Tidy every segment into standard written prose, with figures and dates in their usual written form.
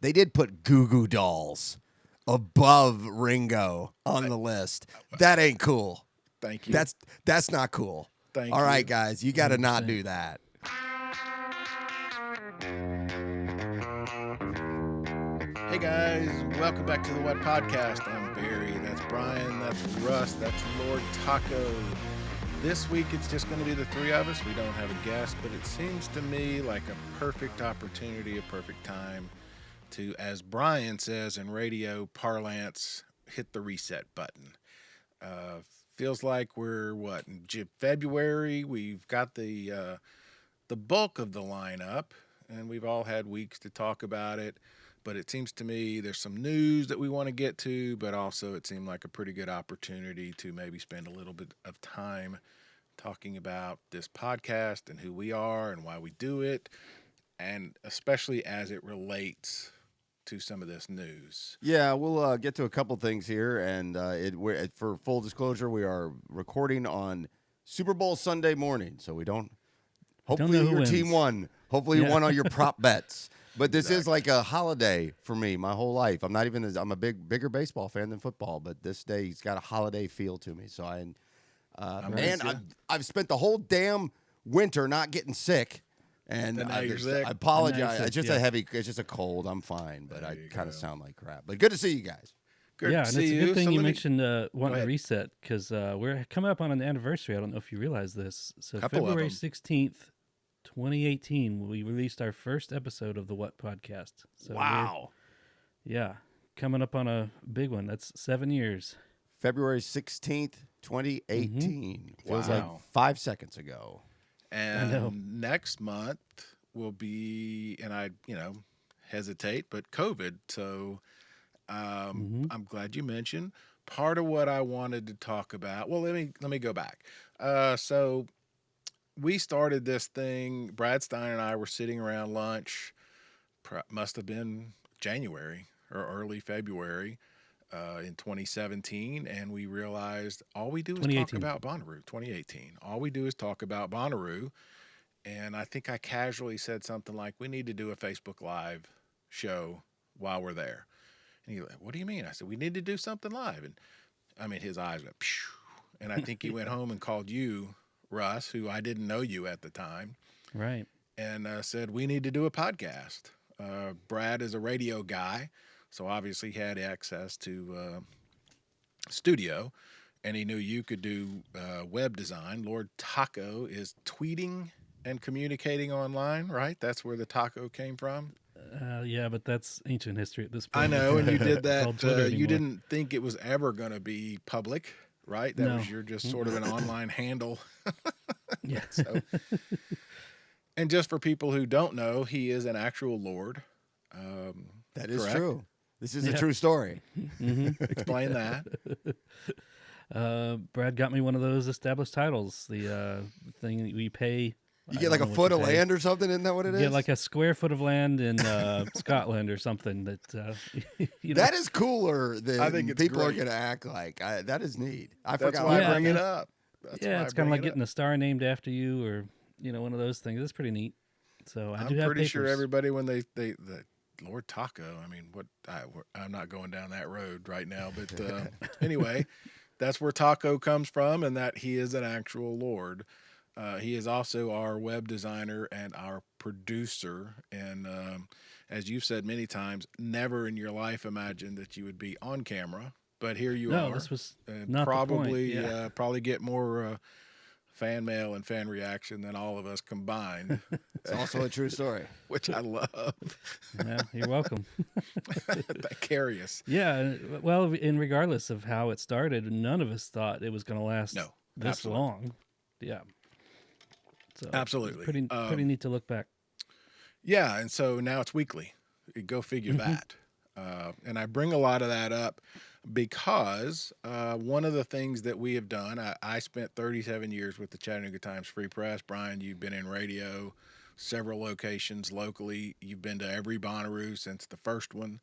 they did put Goo Goo Dolls above Ringo on the list. That ain't cool. Thank you. That's not cool. Thank All you. right, guys, you got to not do that. Hey guys, welcome back to the What Podcast. I'm Barry, that's Bryan, that's Russ, that's Lord Taco. This week it's just going to be the three of us. We don't have a guest, but it seems to me like a perfect opportunity, a perfect time to, as Bryan says in radio parlance, hit the reset button. Feels like we're, in February? We've got the bulk of the lineup, and we've all had weeks to talk about it. But it seems to me there's some news that we want to get to, but also it seemed like a pretty good opportunity to maybe spend a little bit of time talking about this podcast and who we are and why we do it, and especially as it relates to some of this news. Yeah, we'll get to a couple things here, and for full disclosure, we are recording on Super Bowl Sunday morning, so we don't. Hopefully, your team won. Hopefully, you won all your prop bets. But this is like a holiday for me my whole life. I'm I'm a bigger baseball fan than football, but this day's got a holiday feel to me. So I've spent the whole damn winter not getting sick, and now you're sick. I apologize. It's just it's just a cold. I'm fine, but I kind of sound like crap. But good to see you guys. Good and to see it's a good thing you mentioned wanting to reset, because we're coming up on an anniversary. I don't know if you realize this. So February 16th, 2018, we released our first episode of the What Podcast. So wow. Coming up on a big one. That's 7 years. February 16th, 2018. Feels like 5 seconds ago. And next month will be, and I, hesitate, but COVID. So I'm glad you mentioned. Part of what I wanted to talk about, well, let me go back. So we started this thing. Brad Stein and I were sitting around lunch. Must have been January or early February in 2017, and we realized all we do is talk about Bonnaroo. 2018. All we do is talk about Bonnaroo, and I think I casually said something like, "We need to do a Facebook Live show while we're there." And he like, "What do you mean?" I said, "We need to do something live." And I mean, his eyes went, phew, and I think he went home and called you, Russ, who I didn't know you at the time. Right. And said, we need to do a podcast. Brad is a radio guy, so obviously he had access to studio, and he knew you could do web design. Lord Taco is tweeting and communicating online, right? That's where the taco came from. Yeah, but that's ancient history at this point. I know, and you did that. You didn't think it was ever going to be public. Right? That was your just sort of an online handle. Yeah. So, and just for people who don't know, he is an actual Lord. That is true. This is a true story. Explain that. Brad got me one of those established titles. The thing that we pay. You get like a foot of land or something, isn't that what it is? You get like a square foot of land in Scotland or something. That is cooler than I think people great. are going to act like. That is neat. That's forgot why I bring it up. It's kind of like getting a star named after you, or one of those things. It's pretty neat. So I'm pretty sure everybody when they Lord Taco. I mean, I'm not going down that road right now, but anyway, that's where Taco comes from, and that he is an actual Lord. He is also our web designer and our producer. And as you've said many times, never in your life imagined that you would be on camera. But here you are. No, this was not probably the point. Yeah. Probably get more fan mail and fan reaction than all of us combined. It's also a true story, which I love. Yeah, you're welcome. Vicarious. Yeah, well, and regardless of how it started, none of us thought it was going to last this long. Yeah. So absolutely. Pretty neat to look back. Yeah, and so now it's weekly. Go figure that. And I bring a lot of that up because one of the things that we have done, I spent 37 years with the Chattanooga Times Free Press. Bryan, you've been in radio, several locations locally. You've been to every Bonnaroo since the first one.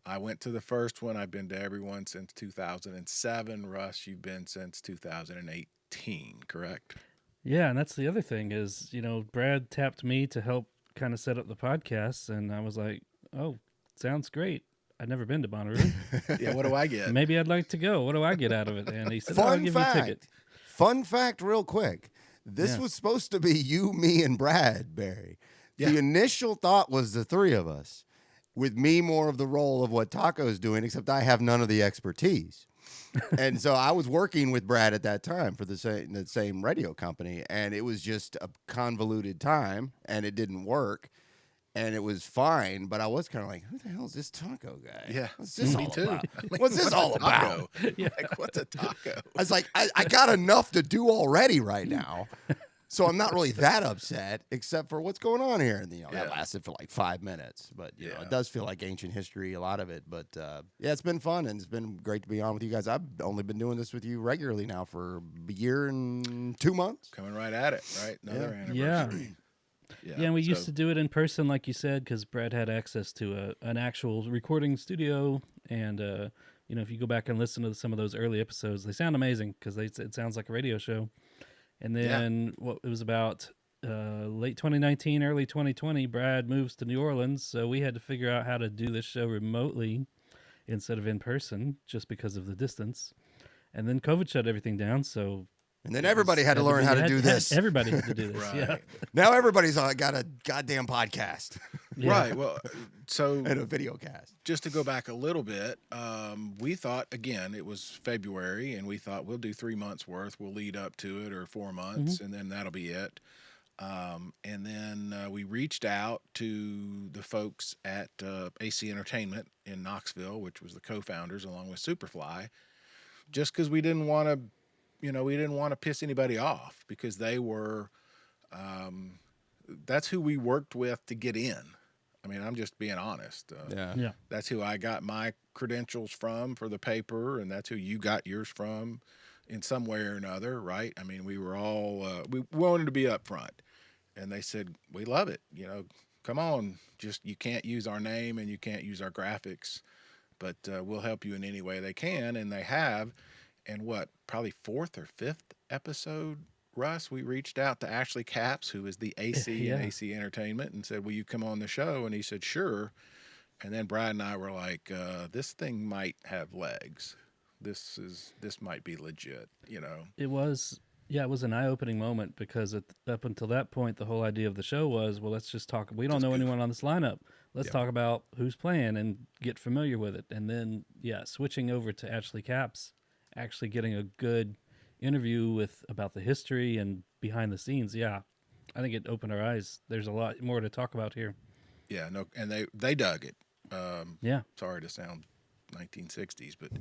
I went to the first one. I've been to every one since 2007. Russ, you've been since 2018, correct? Yeah, and that's the other thing is, Brad tapped me to help kind of set up the podcast, and I was like, oh, sounds great. I've never been to Bonnaroo. Yeah, what do I get? Maybe I'd like to go. What do I get out of it? And he said, I'll give you a ticket. Fun fact real quick. This was supposed to be you, me, and Brad, Barry. Yeah. The initial thought was the three of us, with me more of the role of what Taco's doing, except I have none of the expertise. And so I was working with Brad at that time for the same radio company, and it was just a convoluted time, and it didn't work. And it was fine, but I was kind of like, who the hell is this taco guy? Yeah. What's this all too. about? What's this all about? Yeah. Like, what's a taco? I was like, I got enough to do already right now. So I'm not really that upset, except for what's going on here. And, that lasted for like 5 minutes. But, you know, it does feel like ancient history, a lot of it. But, it's been fun, and it's been great to be on with you guys. I've only been doing this with you regularly now for a year and 2 months. Coming right at it, right? Another anniversary. Yeah, and we used to do it in person, like you said, because Brad had access to an actual recording studio. And, if you go back and listen to some of those early episodes, they sound amazing because it sounds like a radio show. And then it was about late 2019, early 2020, Brad moves to New Orleans. So we had to figure out how to do this show remotely instead of in person just because of the distance. And then COVID shut everything down, so... And then everybody had to learn how to do this. Everybody had to do this, right. Now everybody's got a goddamn podcast. Right, well, so... And a video cast. Just to go back a little bit, we thought, again, it was February, and we thought we'll do 3 months worth. We'll lead up to it, or 4 months, and then that'll be it. And then we reached out to the folks at AC Entertainment in Knoxville, which was the co-founders, along with Superfly, just because we didn't want to... we didn't want to piss anybody off because they were, that's who we worked with to get in. I mean, I'm just being honest. That's who I got my credentials from for the paper, and that's who you got yours from in some way or another, right? I mean, we were all, we wanted to be upfront. And they said, we love it. Come on, just you can't use our name and you can't use our graphics, but we'll help you in any way they can, and they have. And probably 4th or 5th episode, Russ, we reached out to Ashley Capps, who is the AC in AC Entertainment, and said, will you come on the show? And he said, sure. And then Brad and I were like, this thing might have legs. This might be legit, It was an eye-opening moment because up until that point, the whole idea of the show was, well, let's just talk. We don't know anyone on this lineup. Let's talk about who's playing and get familiar with it. And then, switching over to Ashley Capps, actually getting a good interview about the history and behind the scenes. I think it opened our eyes. There's a lot more to talk about here. And they dug it. Sorry to sound 1960s, but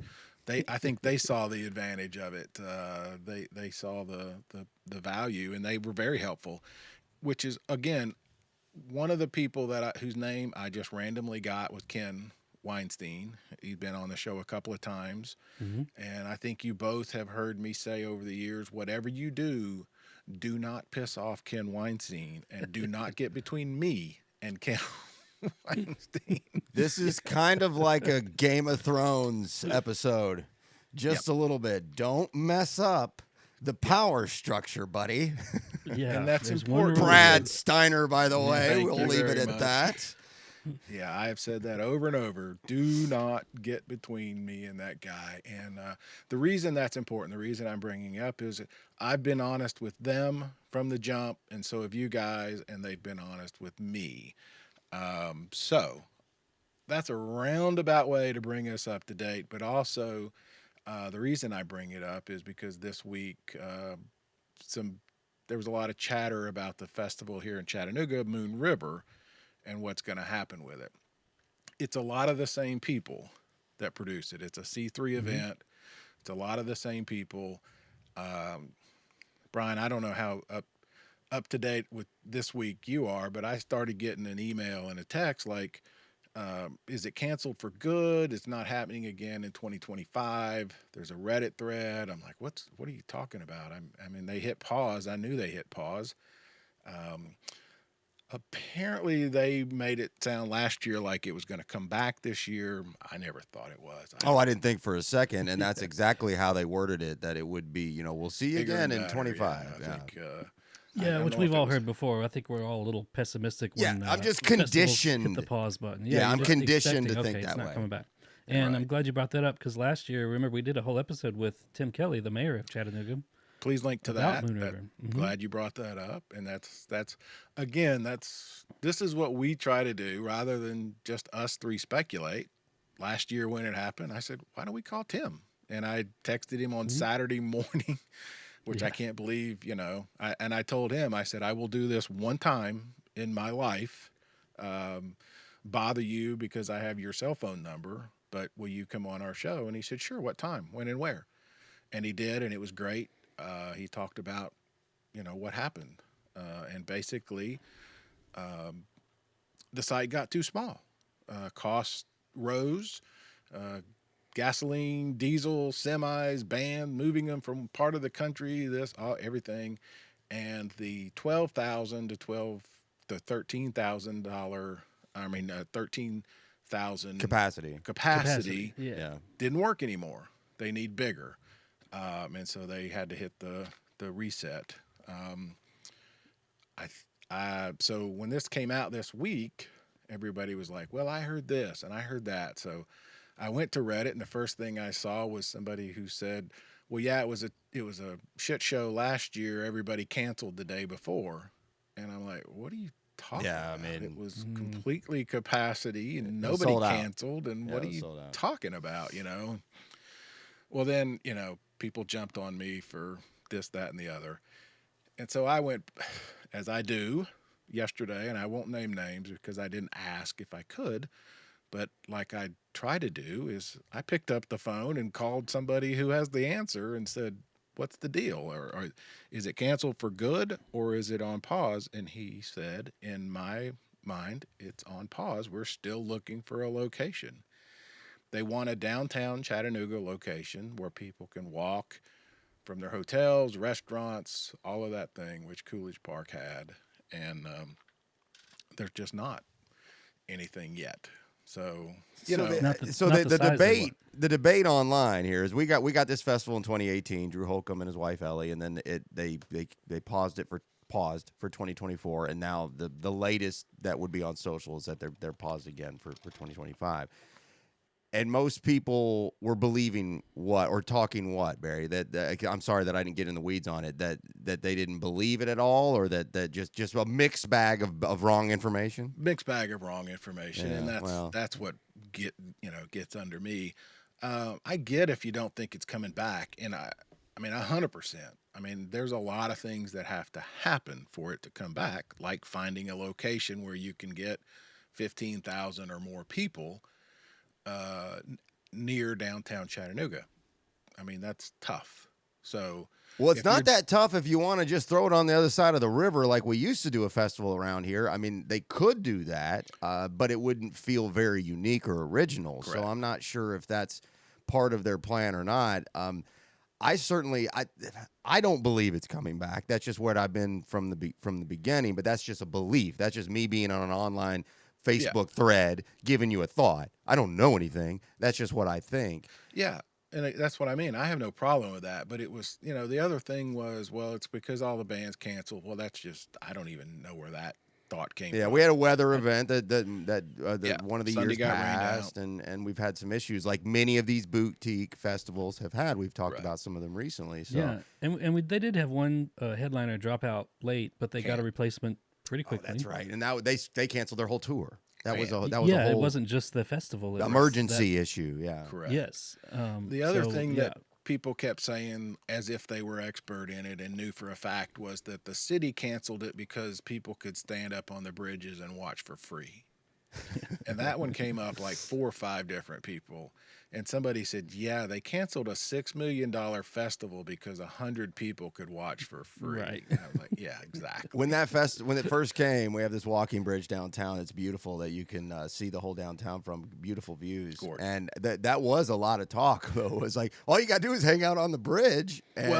I think they saw the advantage of it. They saw the value, and they were very helpful, which is, again, one of the people whose name I just randomly got was Ken Weinstein. He's been on the show a couple of times, and I think you both have heard me say over the years, whatever you do not piss off Ken Weinstein, and do not get between me and Ken Weinstein. This is kind of like a Game of Thrones episode, just a little bit. Don't mess up the power structure, buddy. And that's important. Brad Steiner, by the way, we'll leave it at that. Yeah, I have said that over and over. Do not get between me and that guy. And the reason that's important, the reason I'm bringing it up is I've been honest with them from the jump, and so have you guys, and they've been honest with me. So that's a roundabout way to bring us up to date. But also, the reason I bring it up is because this week there was a lot of chatter about the festival here in Chattanooga, Moon River, and what's going to happen with it. It's a lot of the same people that produce it. It's a C3 event. It's a lot of the same people. Bryan, I don't know how up to date with this week you are, but I started getting an email and a text like, is it canceled for good? It's not happening again in 2025. There's a Reddit thread. I'm like, what are you talking about? I mean, they hit pause. I knew they hit pause. Apparently, they made it sound last year like it was going to come back this year. I never thought it was. I didn't think for a second, and that's exactly how they worded it, that it would be, we'll see you again in 25. I think Yeah, which we've all heard before. I think we're all a little pessimistic when I'm just conditioned. hit the pause button. Yeah, I'm conditioned to think it's that not way. coming back. And I'm glad you brought that up because last year, remember, we did a whole episode with Tim Kelly, the mayor of Chattanooga. Please link to that. Glad you brought that up. And this is what we try to do rather than just us three speculate. Last year when it happened, I said, why don't we call Tim? And I texted him on Saturday morning, which I can't believe, and I told him, I said, I will do this one time in my life, bother you because I have your cell phone number, but will you come on our show? And he said, sure. What time, when, and where? And he did, and it was great. He talked about, what happened. And basically, the site got too small. Costs rose. Gasoline, diesel, semis, banned, moving them from part of the country, everything. And the $12,000 to $13,000, $13,000 capacity didn't work anymore. They need bigger. And so they had to hit the reset. So when this came out this week, everybody was like, well, I heard this and I heard that. So I went to Reddit, and the first thing I saw was somebody who said, well, yeah, it was a shit show last year. Everybody canceled the day before. And I'm like, what are you talking about? I mean, it was completely capacity and nobody canceled. And what are you talking about, Well, then, people jumped on me for this, that, and the other. And so I went, as I do, yesterday, and I won't name names because I didn't ask if I could, but like I try to do is I picked up the phone and called somebody who has the answer and said, what's the deal? Or is it canceled for good or is it on pause? And he said, in my mind, it's on pause. We're still looking for a location. They want a downtown Chattanooga location where people can walk from their hotels, restaurants, all of that thing, which Coolidge Park had. And there's just not anything yet. So, the debate online here is we got this festival in 2018, Drew Holcomb and his wife Ellie, and then they paused for 2024, and now the latest that would be on social is that they're paused again for 2025. And most people were believing talking Barry? That I'm sorry that I didn't get in the weeds on it. That they didn't believe it at all, or that just a mixed bag of wrong information. Mixed bag of wrong information, and that's what gets under me. I get if you don't think it's coming back, and I mean 100%. I mean, there's a lot of things that have to happen for it to come back, like finding a location where you can get 15,000 or more people. Near downtown Chattanooga. I mean, that's tough. So, well, it's not that tough if you want to just throw it on the other side of the river like we used to do a festival around here. I mean, they could do that, but it wouldn't feel very unique or original. Correct. So I'm not sure if that's part of their plan or not. I don't believe it's coming back. That's just what I've been from the beginning, but that's just a belief. That's just me being on an online Facebook thread giving you a thought. I don't know anything. That's just what I think. Yeah, and that's what I mean. I have no problem with that. But it was, the other thing was, well, it's because all the bands canceled. Well, that's just, I don't even know where that thought came from. Yeah, we had a weather event that one of the Sunday years passed, and we've had some issues like many of these boutique festivals have had. We've talked about some of them recently. So. Yeah, and they did have one headliner drop out late, but they got a replacement pretty quickly. That's right, and that they canceled their whole tour. That was a whole it wasn't just the festival. It emergency issue. Yeah, correct. Yes. The other thing that people kept saying, as if they were expert in it and knew for a fact, was that the city canceled it because people could stand up on the bridges and watch for free. And that one came up like 4 or 5 different people. And somebody said, yeah, they canceled a $6 million festival because 100 people could watch for free. Right. And I was like, yeah, exactly. When it first came, we have this walking bridge downtown. It's beautiful that you can see the whole downtown from beautiful views. Gorgeous. And that was a lot of talk, though. It was like, all you got to do is hang out on the bridge. And,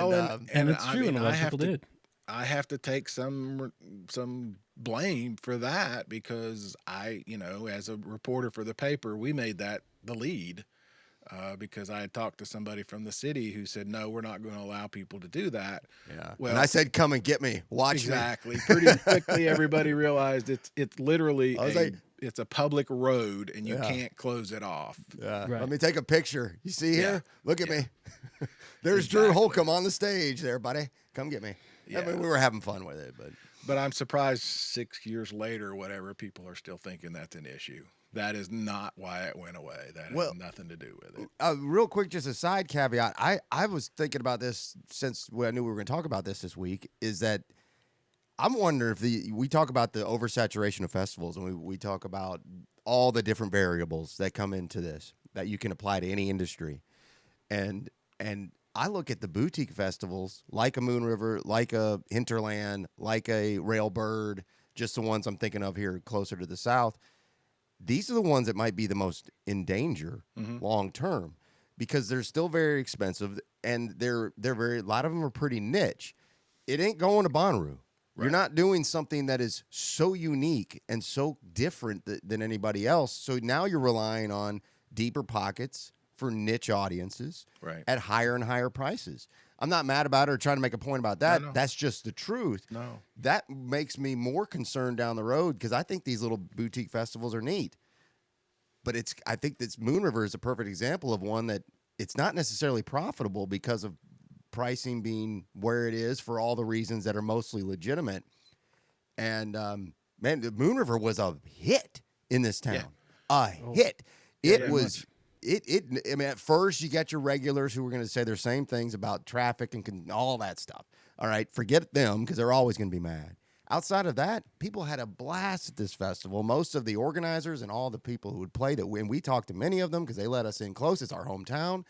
and it's true, and a lot of people did. I have to take some blame for that because I, as a reporter for the paper, we made that the lead. because I had talked to somebody from the city who said, no, we're not going to allow people to do that. Yeah. Well, and I said, come and get me. Watch exactly. me. Pretty quickly, everybody realized it's literally it's a public road, and you can't close it off. Yeah. Right. Let me take a picture. You see here? Look at me. There's Drew Holcomb on the stage there, buddy. Come get me. Yeah. I mean, we were having fun with it, but I'm surprised 6 years later or whatever, people are still thinking that's an issue. That is not why it went away. That has nothing to do with it. Real quick, just a side caveat. I was thinking about this since I knew we were going to talk about this week, is that I'm wondering if we talk about the oversaturation of festivals, and we talk about all the different variables that come into this that you can apply to any industry. And I look at the boutique festivals like a Moon River, like a Hinterland, like a Railbird, just the ones I'm thinking of here closer to the south. These are the ones that might be the most in danger long term, because they're still very expensive, and a lot of them are pretty niche. It ain't going to Bonnaroo. Right. You're not doing something that is so unique and so different than anybody else. So now you're relying on deeper pockets for niche audiences at higher and higher prices. I'm not mad about it or trying to make a point about that. No. That's just the truth. No. That makes me more concerned down the road, because I think these little boutique festivals are neat. But I think this Moon River is a perfect example of one that it's not necessarily profitable because of pricing being where it is for all the reasons that are mostly legitimate. And, man, the Moon River was a hit in this town. Yeah. Hit. It was... I mean, at first you got your regulars who were going to say their same things about traffic and all that stuff. All right, forget them, because they're always going to be mad. Outside of that, people had a blast at this festival. Most of the organizers and all the people who would play and we talked to many of them because they let us in close. It's our hometown,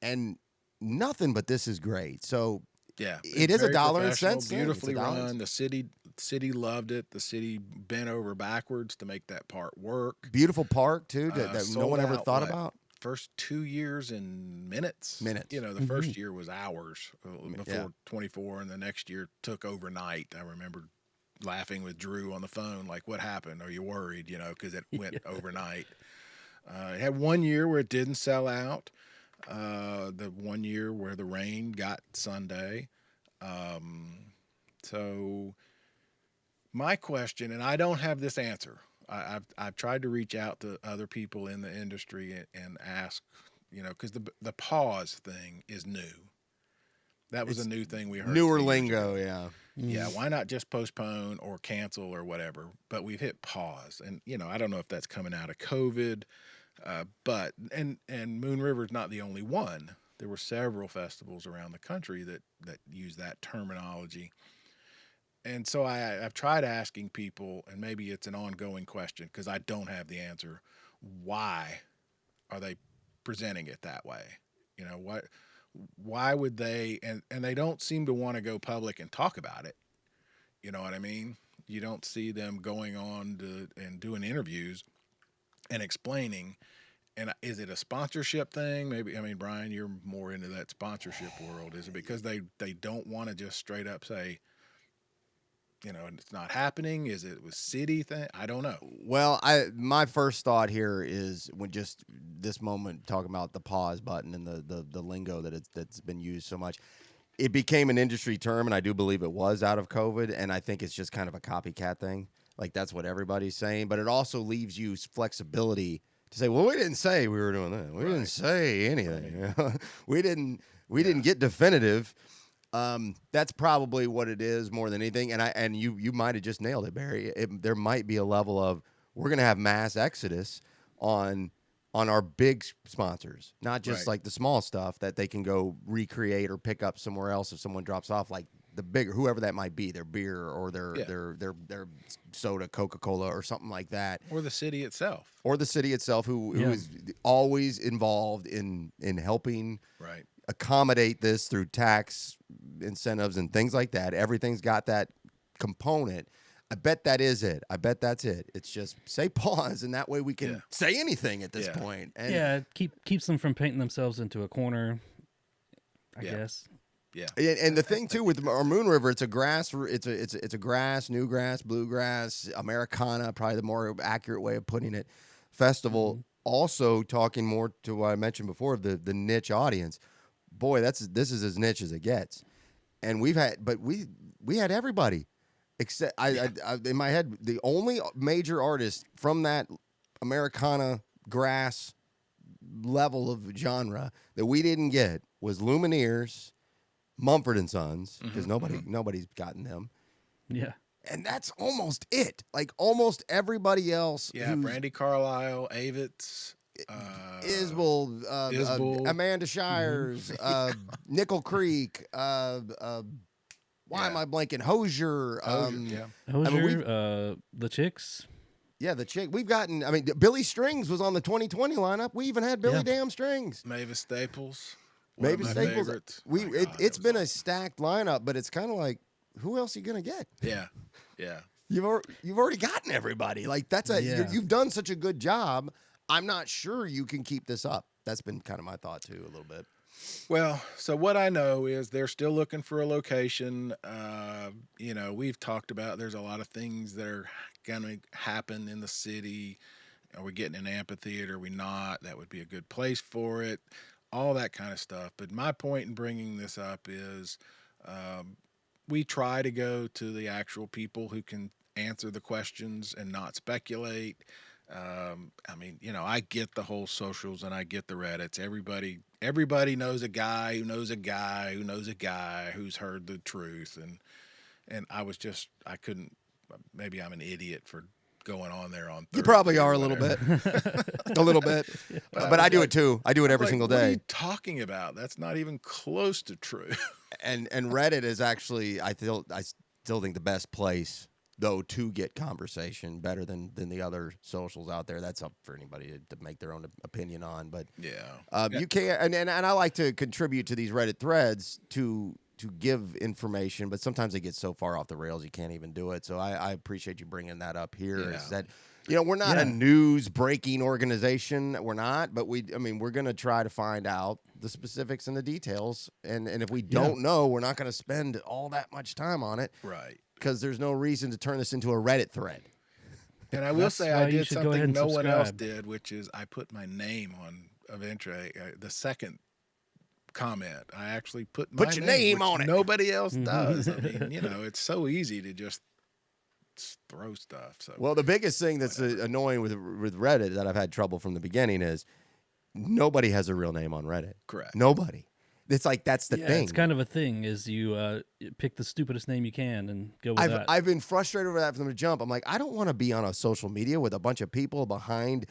and nothing but this is great. So it is $1 and cents. Beautifully run. The city loved it. The city bent over backwards to make that part work. Beautiful park too that no one ever thought about. First 2 years in minutes. You know, the first year was hours before 24, and the next year took overnight. I remember laughing with Drew on the phone, like, what happened? Are you worried? You know, because it went overnight. It had 1 year where it didn't sell out. The 1 year where the rain got Sunday. So my question, and I don't have this answer. I've tried to reach out to other people in the industry and ask, you know, because the pause thing is new. That was a new thing we heard. Newer lingo, yeah. Yeah, why not just postpone or cancel or whatever? But we've hit pause. And, you know, I don't know if that's coming out of COVID, but Moon River's not the only one. There were several festivals around the country that use that terminology. And so I've tried asking people, and maybe it's an ongoing question because I don't have the answer. Why are they presenting it that way? You know, why would they, and they don't seem to want to go public and talk about it. You know what I mean? You don't see them going on and doing interviews and explaining. And is it a sponsorship thing? Maybe, I mean, Bryan, you're more into that sponsorship world. Is it because they don't want to just straight up say, you know, it's not happening? Is it with city thing? I don't know. Well, my first thought here is when just this moment talking about the pause button and the lingo that's been used so much, it became an industry term, and I do believe it was out of COVID, and I think it's just kind of a copycat thing. Like, that's what everybody's saying, but it also leaves you flexibility to say, well, we didn't say we were doing that. We didn't say anything. Right. We didn't get definitive. That's probably what it is more than anything. And you might have just nailed it, Barry. There might be a level of, we're going to have mass exodus on our big sponsors, not just like the small stuff that they can go recreate or pick up somewhere else if someone drops off, like the bigger, whoever that might be, their beer or their soda, Coca-Cola or something like that. Or the city itself. Who is always involved in helping accommodate this through tax incentives and things like that. Everything's got that component. I bet that is it. I bet that's it. It's just say pause, and that way we can say anything at this point. And keeps them from painting themselves into a corner, I guess. Yeah, and the thing too with our Moon River, it's a grass, it's a grass, new grass, bluegrass, Americana, probably the more accurate way of putting it. Festival. also talking more to what I mentioned before, the niche audience. Boy, this is as niche as it gets. And we had everybody. Except I in my head, the only major artist from that Americana grass level of genre that we didn't get was Lumineers, Mumford & Sons, because nobody's gotten them. Yeah. And that's almost it. Like almost everybody else. Yeah, Brandy Carlisle, Avett, Isbell, Amanda Shires, Nickel Creek, why am I blanking? Hosier. Hosier, the Chicks. Yeah, the Chick. We've gotten, Billy Strings was on the 2020 lineup. We even had Billy Damn Strings. Mavis Staples. Mavis Staples. It's been a stacked lineup, but it's kind of like, who else are you going to get? Yeah, yeah. You've already gotten everybody. Like, you've done such a good job. I'm not sure you can keep this up. That's been kind of my thought, too, a little bit. Well, so what I know is they're still looking for a location. We've talked about there's a lot of things that are going to happen in the city. Are we getting an amphitheater? Are we not? That would be a good place for it. All that kind of stuff. But my point in bringing this up is we try to go to the actual people who can answer the questions and not speculate. I get the whole socials and I get the Reddits. Everybody knows a guy who knows a guy who knows a guy who's heard the truth. And I couldn't, maybe I'm an idiot for going on there on Thursday. You probably are a little bit. A little bit. But I do it too. I do it every single day. What are you talking about? That's not even close to true. And Reddit is actually, I still think the best place, though, to get conversation, better than the other socials out there. That's up for anybody to make their own opinion on. But you can't, and I like to contribute to these Reddit threads to give information, but sometimes they get so far off the rails you can't even do it. So I appreciate you bringing that up here. Yeah. Is that we're not a news breaking organization. We're not, but we're going to try to find out the specifics and the details. And if we don't know, we're not going to spend all that much time on it. Right. Because there's no reason to turn this into a Reddit thread. And I will say I did something no one else did, which is I put my name on eventually the second comment. I actually put your name on it. Nobody else does. It's so easy to just throw stuff. So well, the biggest thing that's annoying with Reddit that I've had trouble from the beginning is nobody has a real name on Reddit. Correct. Nobody. It's like that's the thing. It's kind of a thing is you pick the stupidest name you can and go with that. I've been frustrated over that from the jump. I'm like, I don't want to be on a social media with a bunch of people behind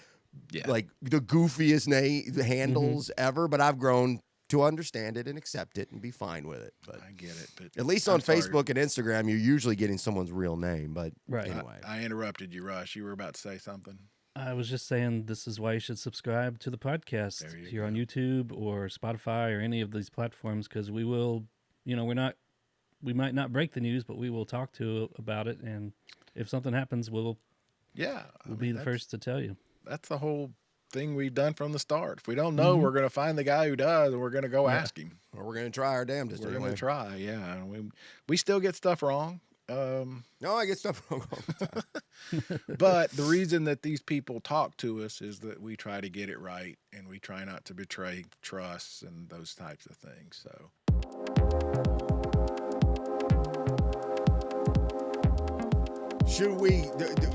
like the goofiest handles ever, but I've grown to understand it and accept it and be fine with it. But I get it. But at least on Facebook and Instagram, you're usually getting someo's real name. But anyway. I interrupted you, Russ. You were about to say something. I was just saying this is why you should subscribe to the podcast here on YouTube or Spotify or any of these platforms, because we will, we might not break the news, but we will talk about it. And if something happens, we'll be the first to tell you. That's the whole thing we've done from the start. If we don't know, we're going to find the guy who does, and we're going to go ask him. Or we're going to try our damnedest. We're going to try, yeah. We still get stuff wrong. No, I get stuff wrong all the time. But the reason that these people talk to us is that we try to get it right, and we try not to betray trust and those types of things. So, should we?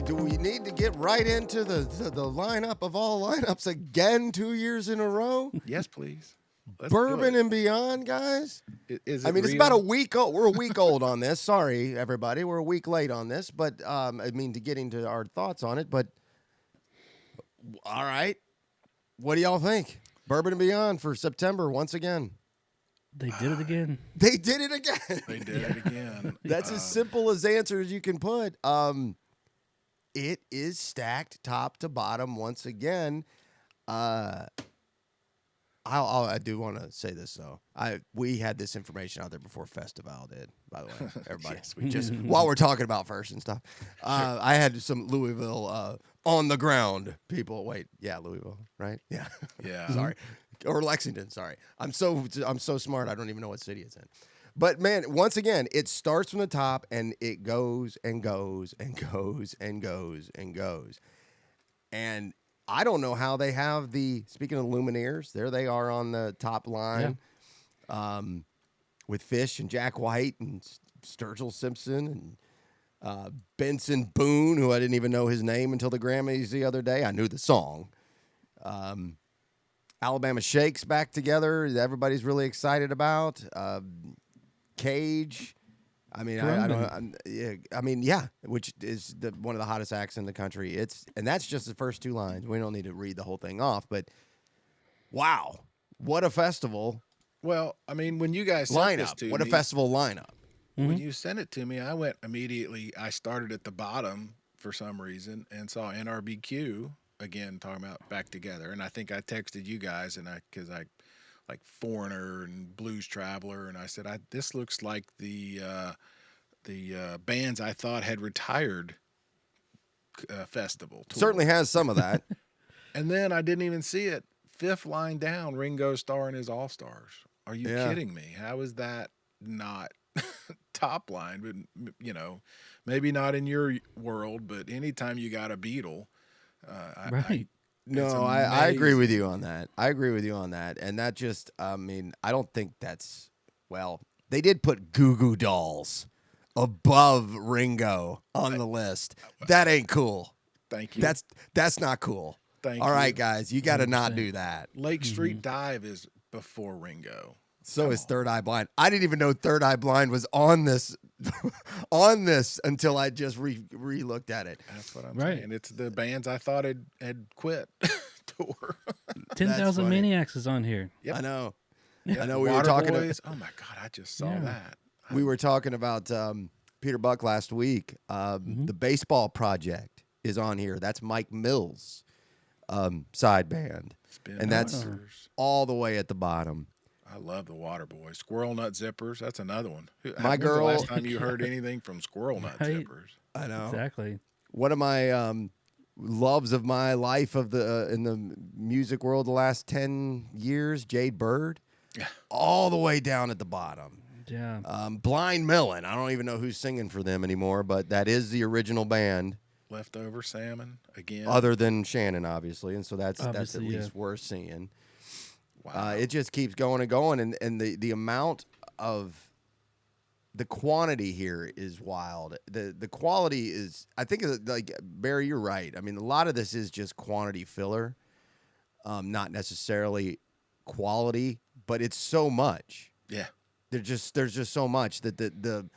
Do we need to get right into the lineup of all lineups again 2 years in a row? Yes, please. Bourbon and Beyond, guys. It's about a week old. We're a week old on this. Sorry, everybody. We're a week late on this, but to get into our thoughts on it. But all right, what do y'all think? Bourbon and Beyond for September once again. They did it again. They did it again. They did it again. That's as simple as answer as you can put. It is stacked top to bottom once again. I do want to say this though. We had this information out there before Festival did. By the way, everybody. Yes, we just while we're talking about first and stuff. I had some Louisville on the ground people. Wait, yeah, Louisville, right? Yeah, yeah. Sorry, or Lexington. Sorry, I'm so smart. I don't even know what city it's in. But man, once again, it starts from the top and it goes and goes and goes and goes and goes, and I don't know how they have speaking of Lumineers, there they are on the top line. Yeah. With Fish and Jack White and Sturgill Simpson and Benson Boone, who I didn't even know his name until the Grammys the other day. I knew the song. Alabama Shakes back together. Everybody's really excited about. Cage. I mean, which is one of the hottest acts in the country. And that's just the first 2 lines. We don't need to read the whole thing off, but wow, what a festival! Well, I mean, when you guys sent this to me, what a festival lineup! When you sent it to me, I went immediately. I started at the bottom for some reason and saw NRBQ again talking about back together, and I think I texted you guys, and because I like Foreigner and Blues Traveler, and I said this looks like the bands I thought had retired festival tour. Certainly has some of that. And then I didn't even see it. 5th line down, Ringo Starr and his All Stars. Are you kidding me? How is that not top line? But maybe not in your world, but anytime you got a Beatle, right. I agree with you on that. And that just, I mean, I don't think that's, they did put Goo Goo Dolls above Ringo on the list. That ain't cool. Thank you. That's not cool. Thank All you. right, guys, you got to not do that. Lake Street Dive is before Ringo. So is Third Eye Blind. I didn't even know Third Eye Blind was on this until I just re-looked at it. That's what I'm saying. It's the bands I thought had quit tour. 10,000 Maniacs is on here. Yep. I know. Yep. I know. We were talking. Oh my God! I just saw that. We were talking about Peter Buck last week. The Baseball Project is on here. That's Mike Mills' side band, and that's all the way at the bottom. I love the Water Boys. Squirrel Nut Zippers. That's another one. My girl. When's the last time you heard anything from Squirrel Nut Zippers? I know exactly. One of my loves of my life in the music world the last 10 years, Jade Bird, all the way down at the bottom. Yeah. Blind Melon. I don't even know who's singing for them anymore, but that is the original band. Leftover Salmon again. Other than Shannon, obviously, and so that's at Obviously, least worth seeing. Wow. It just keeps going and going, and the amount of the quantity here is wild. The quality is, I think, like Barry, you're right. I mean, a lot of this is just quantity filler, not necessarily quality, but it's so much. Yeah. There's just so much that the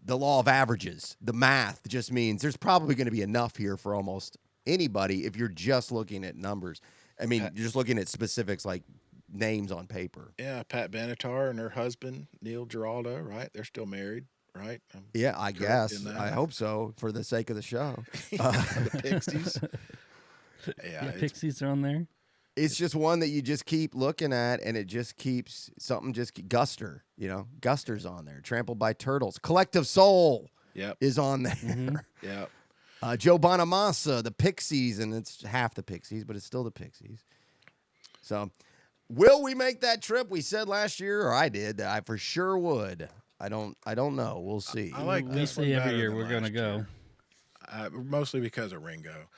law of averages, the math just means there's probably going to be enough here for almost anybody if you're just looking at numbers. I mean, you're just looking at specifics like names on paper. Yeah, Pat Benatar and her husband, Neil Giraldo, right? They're still married, right? I guess. I hope so, for the sake of the show. The Pixies. Yeah, Pixies are on there. It's just one that you just keep looking at, and it just keeps something. Guster, Guster's on there. Trampled by Turtles. Collective Soul is on there. Mm-hmm. Yep. Joe Bonamassa, the Pixies, and it's half the Pixies, but it's still the Pixies. So, will we make that trip? We said last year, or I did, that I for sure would. I don't know. We'll see. I like we say every year we're gonna go. Mostly because of Ringo.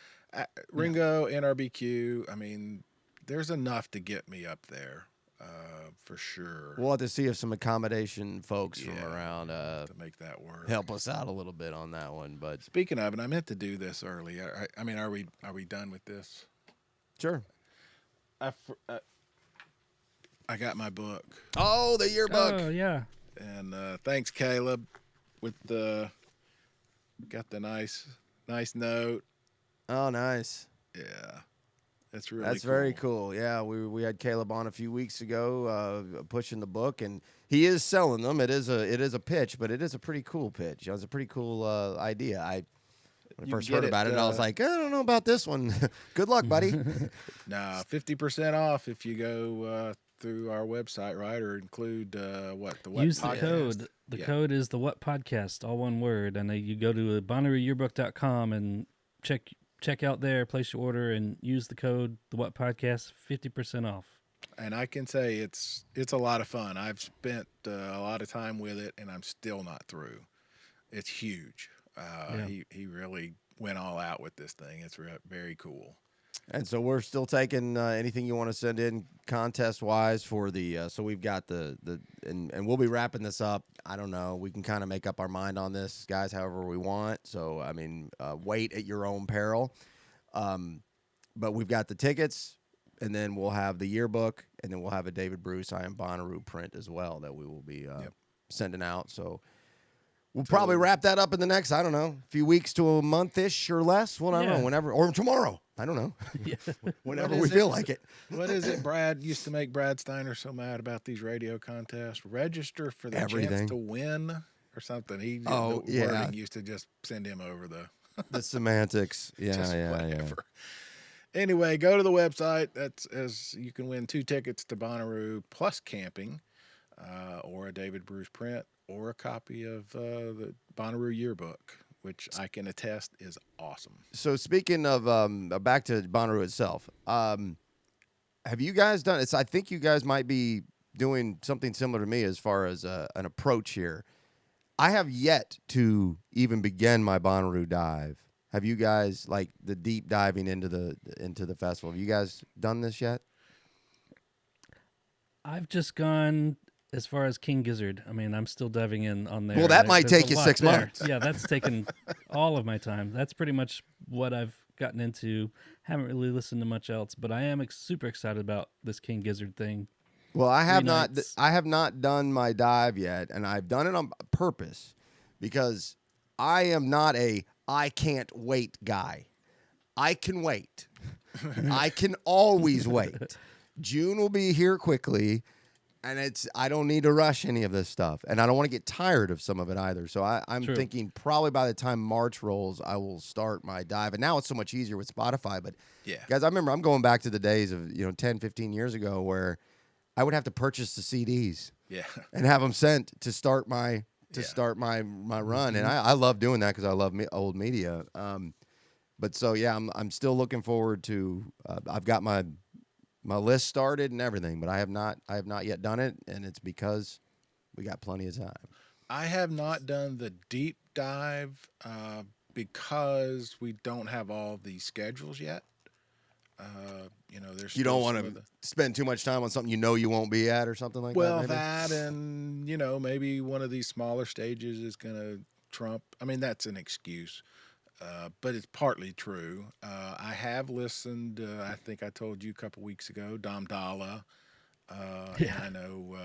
Ringo, NRBQ. I mean, there's enough to get me up there, for sure. We'll have to see if some accommodation folks from around to make that work help us out a little bit on that one. But speaking of it, I meant to do this early. I mean, are we done with this? Sure. I got my book. Oh, the yearbook. Oh, yeah. And thanks, Caleb, with got the nice note. Oh, nice. Yeah. That's cool. Very cool. Yeah, we had Caleb on a few weeks ago, pushing the book, and he is selling them. It is a pitch, but it is a pretty cool pitch. It was a pretty cool idea. When I first heard about it, I was like, I don't know about this one. Good luck, buddy. Nah, 50% off if you go through our website, right? Or include the What Use Podcast. The code. The code is the What Podcast, all one word, and you go to BonnarooYearbook.com and check out there, place your order, and use the code the What Podcast, 50% off. And I can say it's a lot of fun. I've spent a lot of time with it, and I'm still not through. It's huge. He really went all out with this thing. It's very cool. And so we're still taking anything you want to send in contest-wise for the so we've got and we'll be wrapping this up. I don't know. We can kind of make up our mind on this, guys, however we want. So, I mean, wait at your own peril. But we've got the tickets, and then we'll have the yearbook, and then we'll have a David Bruce, I Am Bonnaroo print as well that we will be sending out. So we'll probably wrap that up in the next, I don't know, few weeks to a month-ish or less. Well, I don't know, whenever, or tomorrow. I don't know. Whenever we feel like it. What is it Brad used to make Brad Steiner so mad about these radio contests? Register for the chance to win or something. The wording used to just send him over the semantics. Yeah. Anyway, go to the website. That's as you can win 2 tickets to Bonnaroo plus camping, or a David Bruce print, or a copy of the Bonnaroo yearbook, which I can attest is awesome. So speaking of back to Bonnaroo itself, have you guys done it? I think you guys might be doing something similar to me as far as an approach here. I have yet to even begin my Bonnaroo dive. Have you guys, like the deep diving into the festival? Have you guys done this yet? I've just gone as far as King Gizzard. I mean, I'm still diving in on there. Well, that might take you 6 months. Yeah, that's taken all of my time. That's pretty much what I've gotten into. Haven't really listened to much else, but I am super excited about this King Gizzard thing. Well, I have not done my dive yet, and I've done it on purpose because I am not I can't wait guy. I can wait. I can always wait. June will be here quickly, and I don't need to rush any of this stuff, and I don't want to get tired of some of it either. So I'm thinking probably by the time March rolls, I will start my dive. And now it's so much easier with Spotify. But guys, I remember I'm going back to the days of 10, 15 years ago where I would have to purchase the CDs, and have them sent to start my run. And I love doing that because I love old media. But so I'm still looking forward to. I've got my list started and everything, but I have not yet done it, and it's because we got plenty of time. I have not done the deep dive because we don't have all the schedules yet. There's you don't want to spend too much time on something you won't be at or something like that. Well, that and maybe one of these smaller stages is going to trump. I mean, that's an excuse, but it's partly true. I have listened. I think I told you a couple weeks ago, Dom Dalla. I know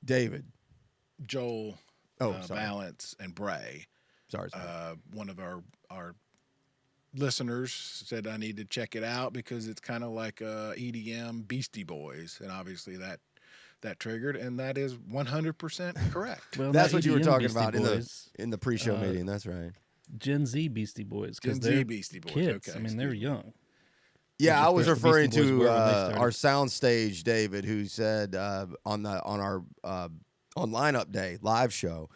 David, Joel, Valance, and Bray. Sorry. One of our listeners said I need to check it out because it's kind of like EDM Beastie Boys, and obviously that triggered, and that is 100% correct. Well, that's what you were talking Beastie about Boys, in the pre-show meeting. That's right. Gen Z Beastie Boys, Gen Z Beastie Boys. Kids. Okay, I mean, they're young. Yeah, I was referring to our soundstage David, who said on our on lineup day live show.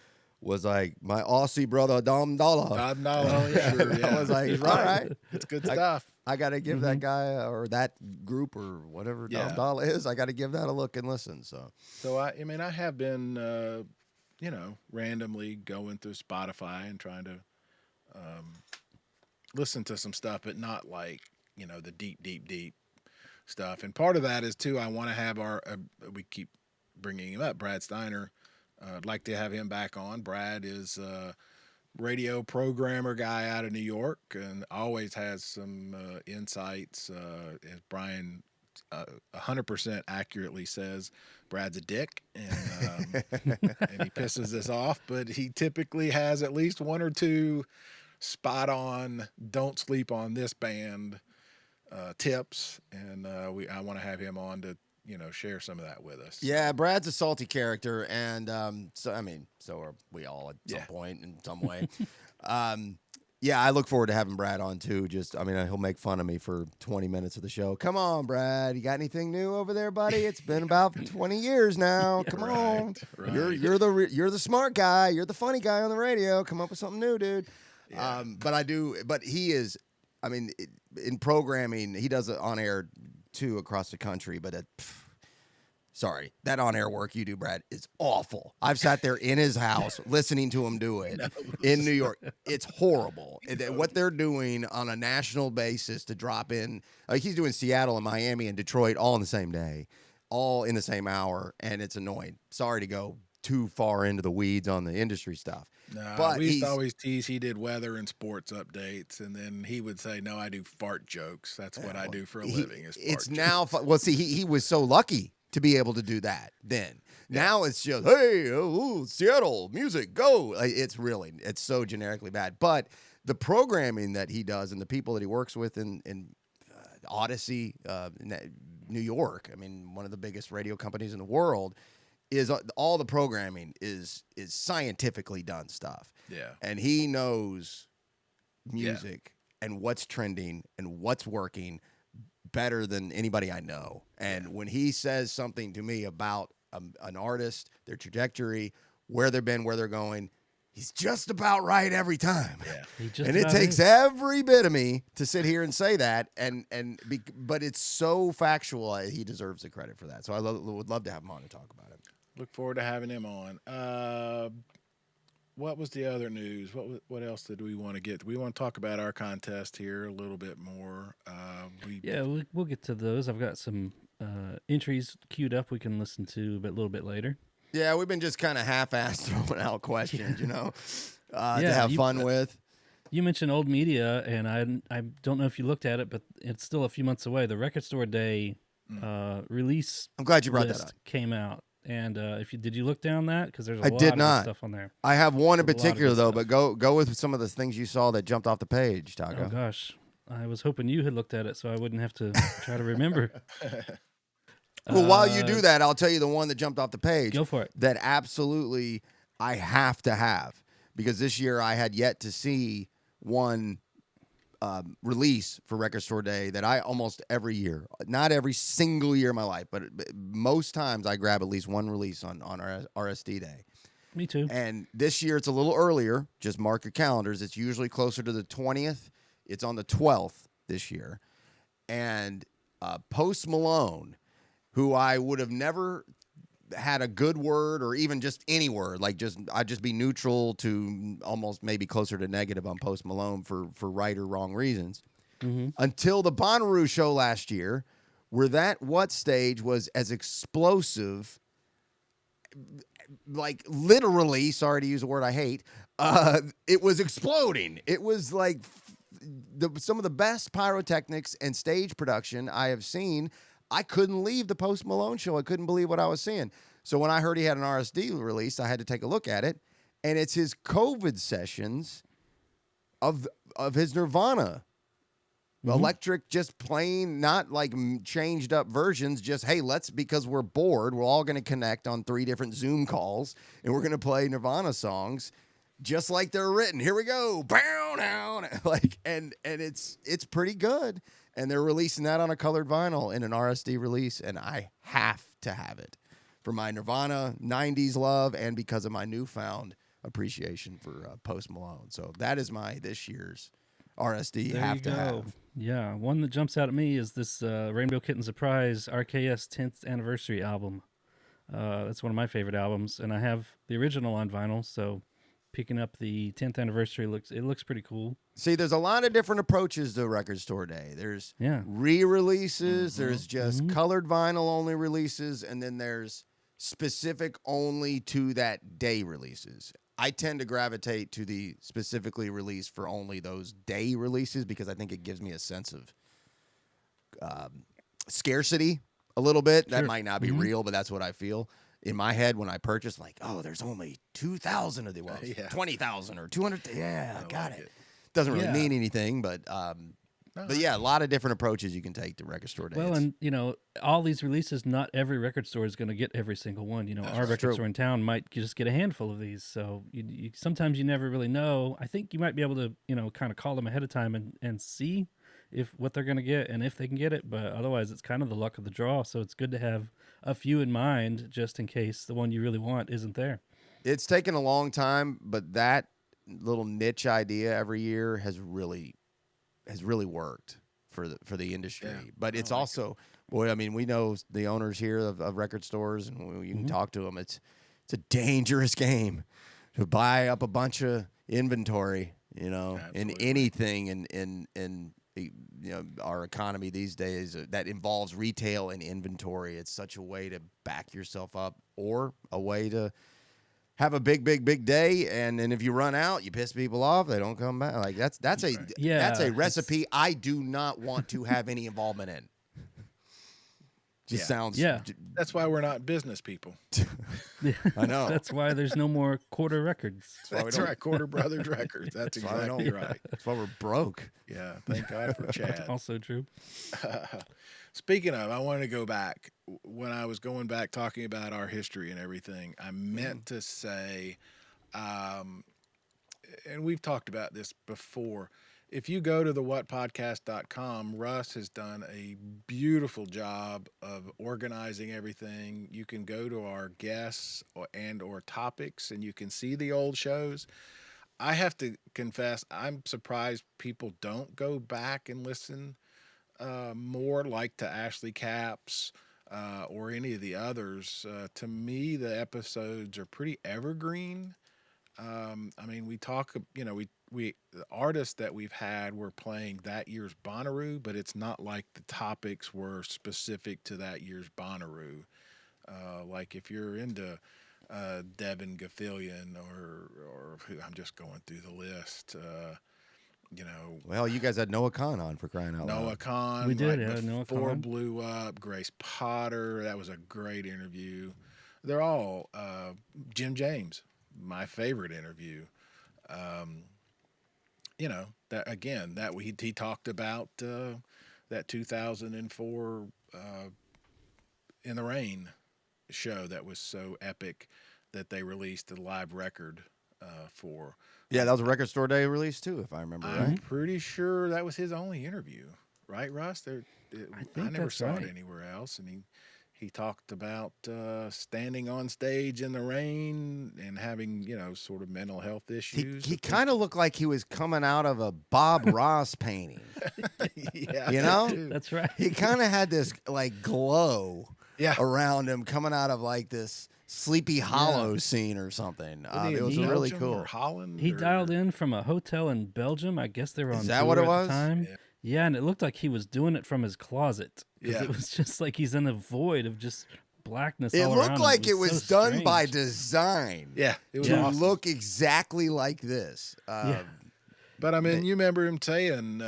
Was like my Aussie brother Dom Dalla. Dom Dalla, sure, yeah. I was like, all right, it's good stuff. I got to give that guy or that group or whatever Dom Dalla is. I got to give that a look and listen. So I have been, randomly going through Spotify and trying to listen to some stuff, but not like the deep stuff. And part of that is too, I want to have we keep bringing him up, Brad Steiner. I'd like to have him back on. Brad is a radio programmer guy out of New York and always has some insights. As Bryan 100% accurately says, Brad's a dick, and he pisses us off, but he typically has at least one or two spot on, don't sleep on this band tips, and I want to have him on to share some of that with us. Yeah, Brad's a salty character, and so are we all at some point in some way. I look forward to having Brad on too. He'll make fun of me for 20 minutes of the show. Come on, Brad, you got anything new over there, buddy? It's been about 20 years now. Come on, right. You're the smart guy. You're the funny guy on the radio. Come up with something new, dude. Yeah. But he is. In programming, he does it on air too across the country, but Sorry, that on-air work you do, Brad, is awful. I've sat there in his house listening to him do it in New York. It's horrible. What they're doing on a national basis to drop in, he's doing Seattle and Miami and Detroit all in the same day, all in the same hour, and it's annoying. Sorry to go too far into the weeds on the industry stuff. But we used to always tease he did weather and sports updates, and then he would say, "No, I do fart jokes. That's what I do for a living." It's now, well, see, he was so lucky to be able to do that then. Now it's just, hey, Seattle, music, go. It's so generically bad. But the programming that he does and the people that he works with in Odyssey, New York, I mean, one of the biggest radio companies in the world, is all the programming is scientifically done stuff. Yeah. And he knows music and what's trending and what's working better than anybody I know. And when he says something to me about an artist, their trajectory, where they've been, where they're going, he's just about right every time. Yeah. And it takes every bit of me to sit here and say that, but it's so factual. He deserves the credit for that. So I would love to have him on and talk about it. Look forward to having him on. What was the other news? What else did we want to get? We want to talk about our contest here a little bit more. We'll get to those. I've got some entries queued up we can listen to a little bit later. Yeah, we've been just kind of half-assed throwing out questions, to have fun with. You mentioned old media, and I don't know if you looked at it, but it's still a few months away. The Record Store Day release I'm glad you brought that up. Came out. And did you look down that? Because there's a lot of good stuff on there. I have one in particular though, but go with some of the things you saw that jumped off the page, Taco. Oh gosh, I was hoping you had looked at it so I wouldn't have to try to remember. Well, while you do that, I'll tell you the one that jumped off the page. Go for it. That absolutely I have to have, because this year I had yet to see one release for Record Store Day that I almost every year, not every single year of my life, but most times I grab at least one release on RSD Day. Me too. And this year it's a little earlier. Just mark your calendars. It's usually closer to the 20th. It's on the 12th this year. And Post Malone, who I would have never had a good word or even just any word, I'd just be neutral to almost maybe closer to negative on Post Malone for right or wrong reasons, until the Bonnaroo show last year, where that stage was as explosive, like literally, sorry to use a word I hate, it was exploding. It was like some of the best pyrotechnics and stage production I have seen. I couldn't leave the Post Malone show. I couldn't believe what I was seeing. So when I heard he had an RSD release, I had to take a look at it. And it's his COVID sessions of his Nirvana. Electric, just plain, not like changed up versions, just, hey, because we're bored, we're all going to connect on 3 different Zoom calls, and we're going to play Nirvana songs just like they're written. Here we go. Bow down. And it's pretty good. And they're releasing that on a colored vinyl in an RSD release, and I have to have it for my Nirvana 90s love and because of my newfound appreciation for Post Malone. So that is my this year's RSD there have to have. Yeah, one that jumps out at me is this Rainbow Kitten Surprise RKS 10th Anniversary album. That's one of my favorite albums, and I have the original on vinyl, so picking up the 10th anniversary looks pretty cool. See, there's a lot of different approaches to Record Store Day. There's re-releases, there's just colored vinyl only releases, and then there's specific only to that day releases. I tend to gravitate to the specifically released for only those day releases because I think it gives me a sense of scarcity a little bit. Sure. That might not be real, but that's what I feel. In my head, when I purchased, there's only 2,000 of the 20,000 or 200. Yeah, I got it. Doesn't really mean anything, but a lot of different approaches you can take to Record Store Day. Well, and all these releases, not every record store is going to get every single one. Our record store in town might just get a handful of these. So you sometimes you never really know. I think you might be able to kind of call them ahead of time and see what they're going to get and if they can get it. But otherwise, it's kind of the luck of the draw. So it's good to have a few in mind just in case the one you really want isn't there. It's taken a long time, but that little niche idea every year has really worked for the industry. Yeah. But it's also, boy, I mean, we know the owners here of record stores, and you can talk to them. It's a dangerous game to buy up a bunch of inventory, you know, in anything in our economy these days that involves retail and inventory. It's such a way to back yourself up, or a way to have a big day, and then if you run out, you piss people off, they don't come back. Like that's a recipe I do not want to have any involvement in. Just sounds. Yeah. That's why we're not business people. I know. That's why there's no more Quarter Records. That's right, Quarter Brothers Records. That's exactly right. That's why we're broke. Yeah, thank God for Chad. Also true. Speaking of, I wanted to go back. When I was going back talking about our history and everything, I meant to say, and we've talked about this before, if you go to the whatpodcast.com, Russ has done a beautiful job of organizing everything. You can go to our guests or topics, and you can see the old shows. I have to confess, I'm surprised people don't go back and listen more, like to Ashley Capps or any of the others. To me, the episodes are pretty evergreen. I mean, we talk, the artists that we've had were playing that year's Bonnaroo, but it's not like the topics were specific to that year's Bonnaroo. Like if you're into Devin Gaffilian or I'm just going through the list. Well, you guys had Noah Khan on, for crying out loud. Noah Khan. We did, Noah Khan. Before Blew Up, Grace Potter. That was a great interview. They're all Jim James, my favorite interview. That again, that he talked about that 2004 In the Rain show that was so epic that they released a live record for. Yeah, that was a Record Store Day release too, if I remember right. I'm pretty sure that was his only interview, right, Russ? I never saw it anywhere else, and he talked about standing on stage in the rain and having, sort of mental health issues. He kind of looked like he was coming out of a Bob Ross painting. Yeah, that's right. He kind of had this like glow around him coming out of like this Sleepy Hollow scene or something. It was really cool. Or Holland. He dialed in from a hotel in Belgium. I guess they were on Is that tour what it at was? the time. Yeah, and it looked like he was doing it from his closet. Yeah. It was just like he's in a void of just blackness all around him. It looked like it was so done strange. by design. Yeah, it was to awesome. look exactly like this. But I mean, you remember him saying,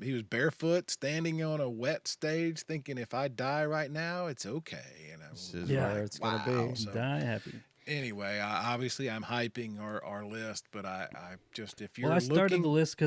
he was barefoot, standing on a wet stage, thinking, if I die right now, it's okay. This is where it's going to be. So, die happy. Anyway, obviously I'm hyping our list, but I just, if you're I started the list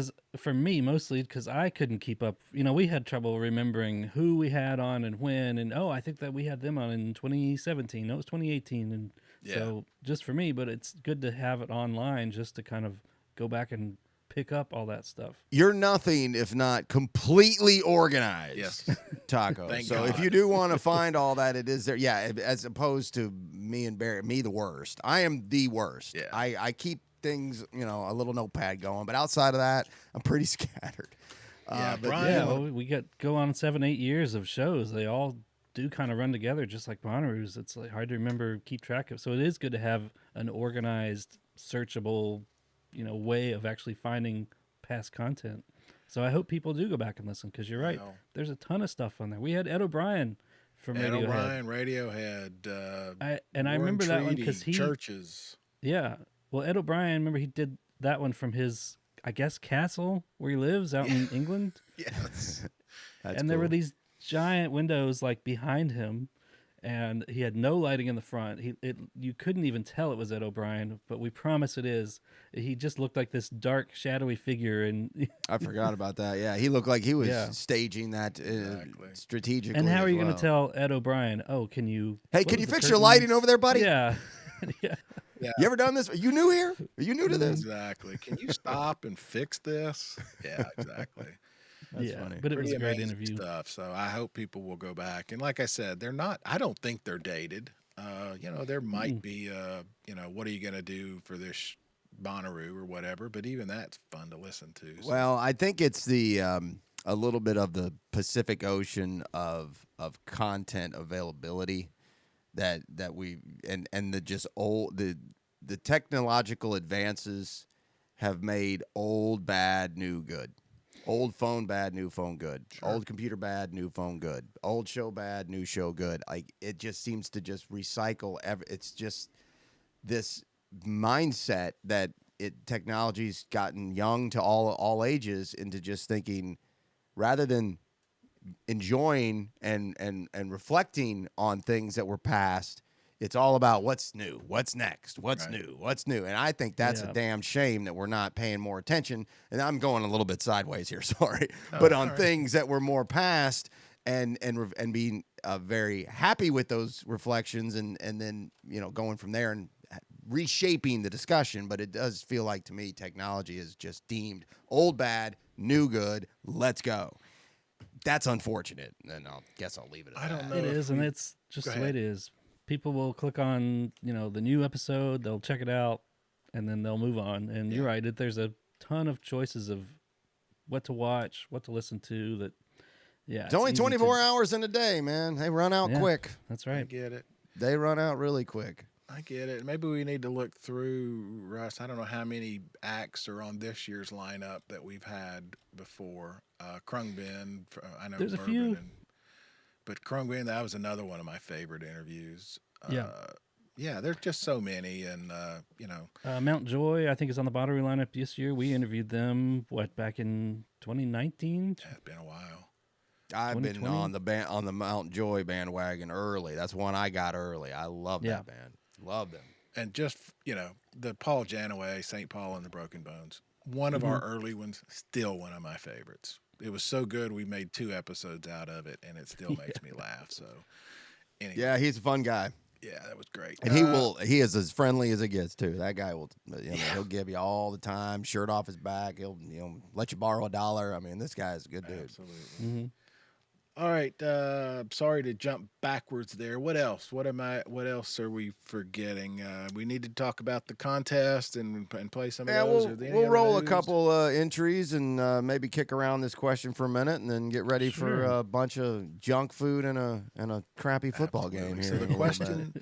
mostly because I couldn't keep up. We had trouble remembering who we had on and when, and I think that we had them on in 2017. No, it was 2018, and so just for me. But it's good to have it online just to kind of go back and pick up all that stuff. You're nothing if not completely organized. Yes. Taco. Thank so God. If you do want to find all that, it is there. Yeah, as opposed to me and Barry, me the worst. I am the worst. Yeah. I keep things, a little notepad going, but outside of that, I'm pretty scattered. Bryan. We go on 7-8 years of shows. They all do kind of run together, just like Bonnaroo's. It's like hard to remember, keep track of. So it is good to have an organized, searchable, way of actually finding past content. So I hope people do go back and listen, because you're right. There's a ton of stuff on there. We had Ed O'Brien from Radiohead. I remember that one because Churches. Yeah. Well, Ed O'Brien, remember he did that one from his, I guess, castle where he lives out in England. Yes. And there were these giant windows like behind him, and he had no lighting in the front. You couldn't even tell it was Ed O'Brien, but we promise it is. He just looked like this dark, shadowy figure. And I forgot about that. Yeah, he looked like he was staging that strategically. And how are you going to tell Ed O'Brien? Oh, can you? Hey, can you fix your lighting over there, buddy? Yeah. Yeah. You ever done this? Are you new here? Are you new to this? Exactly. Can you stop and fix this? Yeah, exactly. That's funny. But it was Pretty a great amazing interview. stuff. So I hope people will go back. And like I said, they're not. I don't think they're dated. There might be. What are you going to do for this Bonnaroo or whatever? But even that's fun to listen to. So. Well, I think it's the a little bit of the Pacific Ocean of content availability that we and the just old the technological advances have made old bad, new good. Old phone bad, new phone good. Sure. Old computer bad, new phone good. Old show bad, new show good. Like it just seems to just recycle. It's just this mindset that technology's gotten young to all ages into just thinking, rather than enjoying and reflecting on things that were past, it's all about what's new, what's next, what's new. And I think that's a damn shame that we're not paying more attention. And I'm going a little bit sideways here, sorry. But on things that were more past and being very happy with those reflections and then, going from there and reshaping the discussion. But it does feel like to me technology is just deemed old bad, new good, let's go. That's unfortunate. And I guess I'll leave it at that. I don't know. It is, and it's just the way it is. People will click on, the new episode, they'll check it out, and then they'll move on. And you're right, there's a ton of choices of what to watch, what to listen to. That, it's only 24 hours in a day, man. They run out quick. That's right. I get it. They run out really quick. I get it. Maybe we need to look through, Russ. I don't know how many acts are on this year's lineup that we've had before. Krungbin, I know there's Bourbon, a few. But Krungbin, that was another one of my favorite interviews. Yeah, there's just so many, and Mount Joy, I think, is on the Bonnaroo lineup this year. We interviewed them back in 2019. Yeah, it's been a while. I've been on the Mount Joy bandwagon early. That's one I got early. I love that band. Love them. And just the Paul Janaway, St. Paul and the Broken Bones. One of our early ones, still one of my favorites. It was so good we made 2 episodes out of it, and it still makes me laugh. So, anyway. Yeah, he's a fun guy. Yeah, that was great. And he is as friendly as it gets too. That guy will, he'll give you all the time, shirt off his back. He'll, let you borrow $1. I mean, this guy is a good dude. Absolutely. Mm-hmm. All right. Sorry to jump backwards there. What else? What else are we forgetting? We need to talk about the contest and play some of those. We'll roll a couple entries and maybe kick around this question for a minute, and then get ready for a bunch of junk food and a crappy football game here. So the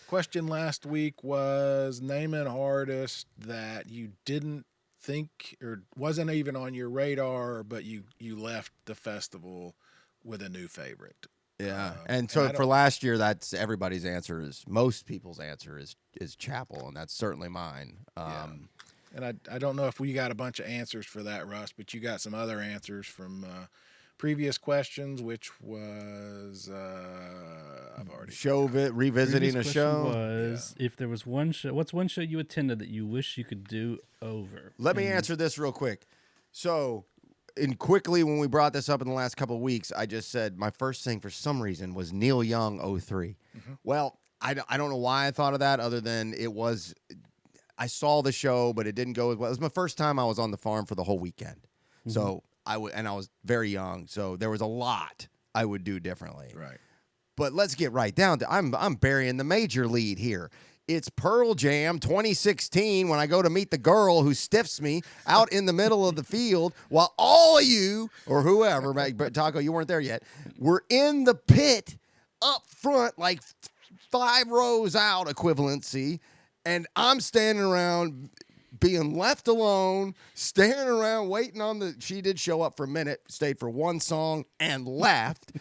question last week was, name an artist that you didn't think or wasn't even on your radar, but you left the festival with a new favorite. Yeah. And so for last year, that's everybody's answer most people's answer is Chapel, and that's certainly mine. And I don't know if we got a bunch of answers for that, Russ, but you got some other answers from previous questions, which was I've already revisiting a show. Was if there was one show, what's one show you attended that you wish you could do over? Let me answer this real quick. So, when we brought this up in the last couple of weeks, I just said my first thing for some reason was Neil Young 03. Mm-hmm. Well, I don't know why I thought of that, other than I saw the show, but it didn't go as well. It was my first time I was on the farm for the whole weekend. Mm-hmm. So I was very young, so there was a lot I would do differently. Right. But let's get right down to I'm burying the major lead here. It's Pearl Jam 2016 when I go to meet the girl who stiffs me out in the middle of the field while all of you, or whoever, but Taco, you weren't there yet, were in the pit up front, like 5 rows out equivalency, and I'm standing around being left alone, staring around, waiting on she did show up for a minute, stayed for one song, and left.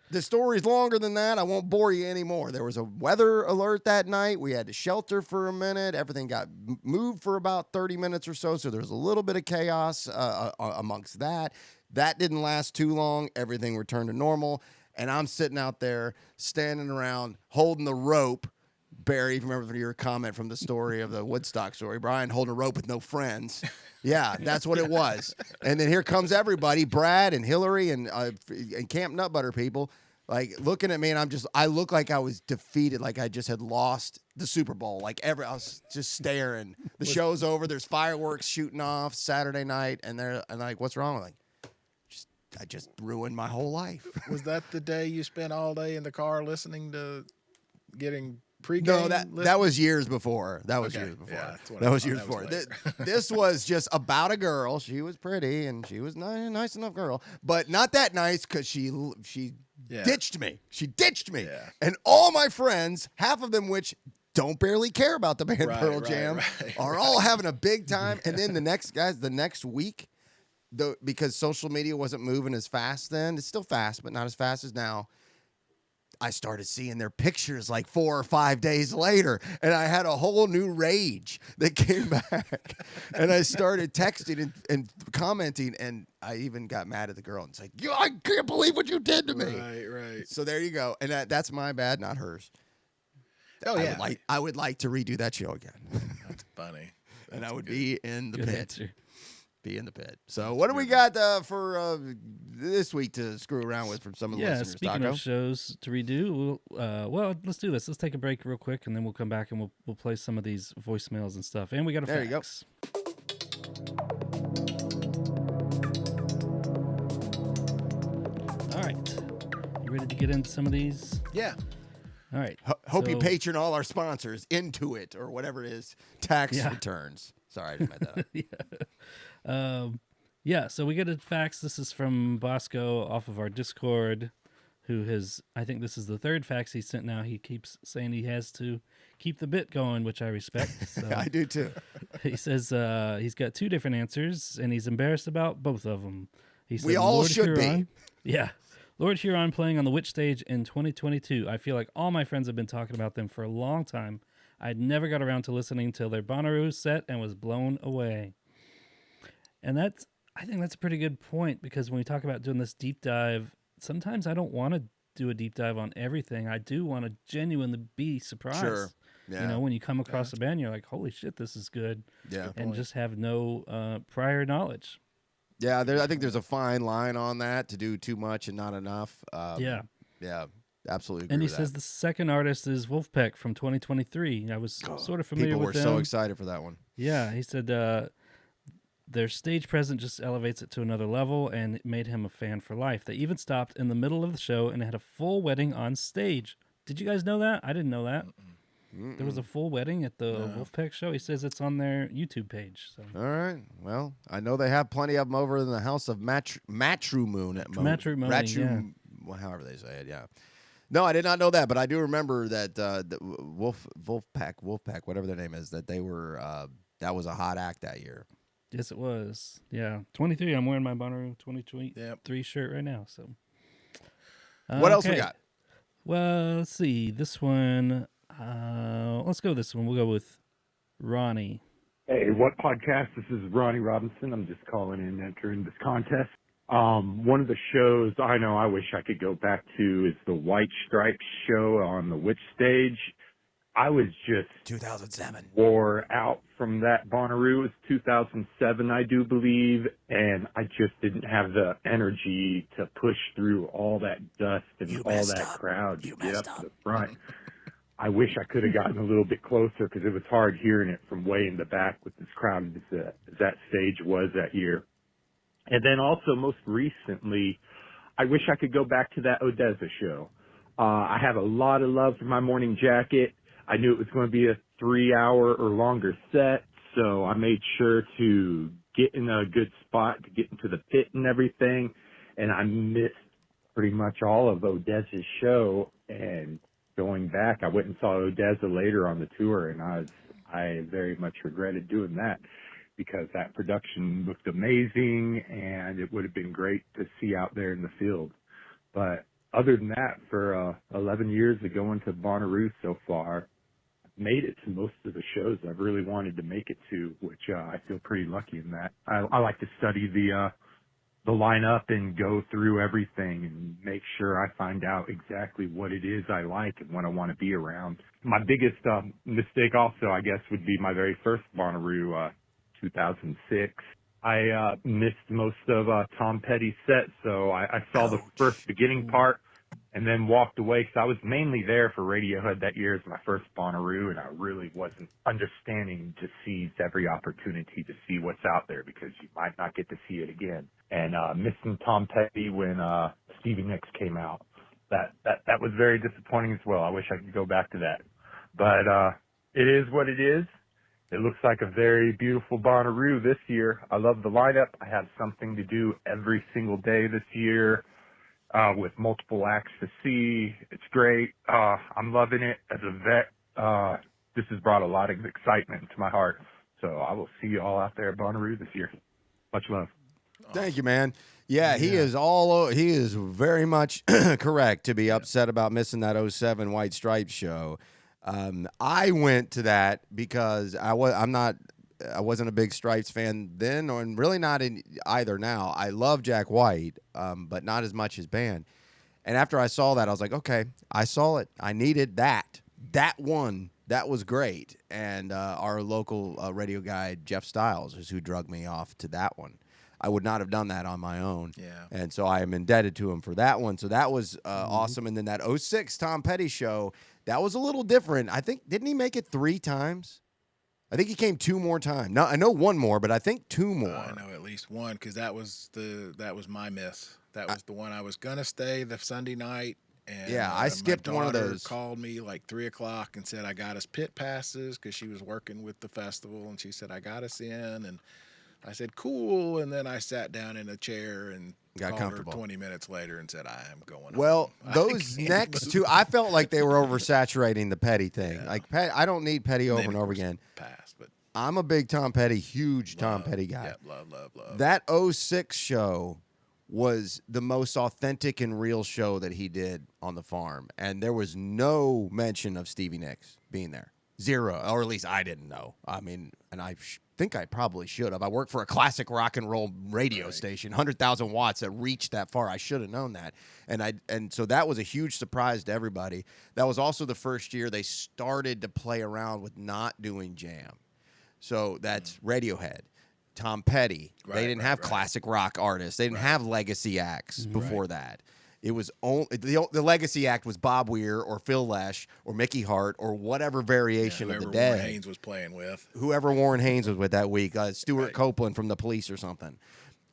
The story's longer than that. I won't bore you anymore. There was a weather alert that night. We had to shelter for a minute. Everything got moved for about 30 minutes or so. So there was a little bit of chaos amongst that. That didn't last too long. Everything returned to normal. And I'm sitting out there, standing around, holding the rope. Barry, if you remember your comment from the story of the Woodstock story, Bryan holding a rope with no friends. Yeah, that's what it was. And then here comes everybody, Brad and Hillary and Camp Nut Butter people, like looking at me, and I look like I was defeated, like I just had lost the Super Bowl. Like I was just staring. The show's over. There's fireworks shooting off Saturday night, and they're like, "What's wrong?" I'm like, I just ruined my whole life. Was that the day you spent all day in the car listening to getting pregame? No, that was years before. That was years before. Yeah, that's what that was years before. This was just about a girl. She was pretty and she was nice enough girl, but not that nice because she ditched me. She ditched me, and all my friends, half of them which don't barely care about the band Pearl Jam, are all having a big time. And then the next week, because social media wasn't moving as fast then, it's still fast, but not as fast as now. I started seeing their pictures like 4 or 5 days later, and I had a whole new rage that came back. And I started texting and commenting, and I even got mad at the girl and it's like, I can't believe what you did to me. Right. So there you go. And that's my bad, not hers. Oh, yeah. I would like to redo that show again. That's funny. And I would be in the Good pit. answer. Be in the pit. So what do we got for this week to screw around with from some of the listeners? Speaking of shows to redo, well, let's do this. Let's take a break real quick, and then we'll come back and we'll play some of these voicemails and stuff. And we got a fax. You go. All right, you ready to get into some of these? Yeah. All right. Hope you patron all our sponsors into it or whatever it is. Tax returns. Sorry, I just made that up. So we get a fax. This is from Bosco off of our Discord, who has, I think this is the third fax he sent now. He keeps saying he has to keep the bit going, which I respect. So I do too. He says he's got 2 different answers, and he's embarrassed about both of them. He said, we all Lord should Huron, be. Yeah. Lord Huron playing on the Witch stage in 2022. I feel like all my friends have been talking about them for a long time. I'd never got around to listening till their Bonnaroo set and was blown away. And I think that's a pretty good point, because when we talk about doing this deep dive, sometimes I don't want to do a deep dive on everything. I do want to genuinely be surprised. Sure. Yeah. You know, when you come across a band, you're like, holy shit, this is good. Yeah. And just have no prior knowledge. Yeah, I think there's a fine line on that, to do too much and not enough. Yeah, absolutely agree. And he with says that. the second artist is Wolfpack from 2023. I was sort of familiar with them. People were so excited for that one. Yeah, he said their stage presence just elevates it to another level, and it made him a fan for life. They even stopped in the middle of the show and had a full wedding on stage. Did you guys know that? I didn't know that. There was a full wedding at the Wolfpack show. He says it's on their YouTube page. So. All right. Well, I know they have plenty of them over in the house of Matrimony. However they say it, yeah. No, I did not know that, but I do remember that Wolfpack, whatever their name is, that they were that was a hot act that year. Yes, it was. Yeah, 23. I'm wearing my Bonnaroo 2023 shirt right now. So, what else we got? Well, let's see. This one. Let's go with this one. We'll go with Ronnie. Hey, what podcast? This is Ronnie Robinson. I'm just calling in, entering this contest. One of the shows I know I wish I could go back to is the White Stripes show on the Witch stage. I was just 2007 wore out from that Bonnaroo. It was 2007, I do believe, and I just didn't have the energy to push through all that dust and all that crowd to get up to the front. I wish I could have gotten a little bit closer, because it was hard hearing it from way in the back with as crowded as that stage was that year. And then also, most recently, I wish I could go back to that Odessa show. I have a lot of love for My Morning Jacket. I knew it was going to be a 3-hour or longer set, so I made sure to get in a good spot to get into the pit and everything. And I missed pretty much all of Odessa's show, and going back, I went and saw Odessa later on the tour, and I very much regretted doing that, because that production looked amazing, and it would have been great to see out there in the field. But other than that, for 11 years of going to Bonnaroo so far, I've made it to most of the shows I've really wanted to make it to, which I feel pretty lucky in that. I like to study the lineup and go through everything and make sure I find out exactly what it is I like and what I want to be around. My biggest mistake also, I guess, would be my very first Bonnaroo, 2006. I missed most of Tom Petty's set, so I saw the first beginning part and then walked away, because I was mainly there for Radiohead that year as my first Bonnaroo, and I really wasn't understanding to seize every opportunity to see what's out there, because you might not get to see it again. And missing Tom Petty when Stevie Nicks came out, that was very disappointing as well. I wish I could go back to that. but it is what it is. It looks like a very beautiful Bonnaroo this year. I love the lineup. I have something to do every single day this year with multiple acts to see. It's great. I'm loving it. As a vet, this has brought a lot of excitement to my heart. So I will see you all out there at Bonnaroo this year. Much love. Thank you, man. Yeah, he is very much correct to be upset about missing that 07 White Stripes show. I went to that because I wasn't a big Stripes fan then, or really not in either now. I love Jack White, but not as much his band. And after I saw that, I was like, okay, I saw it. I needed that. That one. That was great. And our local radio guy, Jeff Stiles, is who drug me off to that one. I would not have done that on my own. Yeah. And so I am indebted to him for that one. So that was awesome. And then that 06 Tom Petty show, that was a little different. I think, didn't he make it 3 times? I think he came 2 more times. No, I know 1 more, but I think 2 more. I know at least 1 because that was my miss. That was the one I was gonna stay the Sunday night. And, yeah, I skipped one of those. Called me like 3 o'clock and said I got us pit passes because she was working with the festival, and she said I got us in, and I said cool, and then I sat down in a chair and got comfortable. 20 minutes later and said I am going. Well, home. those next 2, I felt like they were oversaturating the Petty thing. Yeah. Like I don't need Petty over and over again. Pass, but I'm a big Tom Petty, huge Tom Petty guy. Yeah, love. That 06 show was the most authentic and real show that he did on the farm. And there was no mention of Stevie Nicks being there. 0, or at least I didn't know. I mean, and I think I probably should have. I worked for a classic rock and roll radio station, 100,000 watts that reached that far. I should have known that. And so that was a huge surprise to everybody. That was also the first year they started to play around with not doing jam. So that's Radiohead. Tom Petty. They didn't have classic rock artists. They didn't have legacy acts before that. It was only the legacy act was Bob Weir or Phil Lesh or Mickey Hart or whatever variation of the Dead. Warren Haynes was playing with. Whoever Warren Haynes was with that week. Stuart Copeland from The Police or something.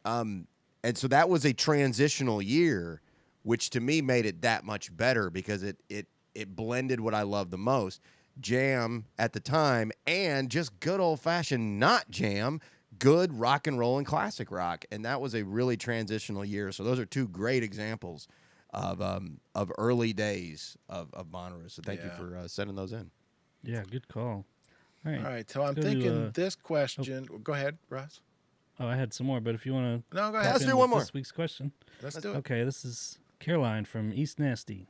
And so that was a transitional year, which to me made it that much better because it blended what I love the most. Jam at the time and just good old-fashioned not jam, good rock and roll and classic rock, and that was a really transitional year. So those are 2 great examples of early days of Bonnaroo. So thank you for sending those in. Yeah, good call. All right. So I'm thinking this question. Go ahead, Russ. Oh, I had some more, but if you want to, no, go ahead. Let's do one more. This week's question. Let's do it. Okay, this is Caroline from East Nasty.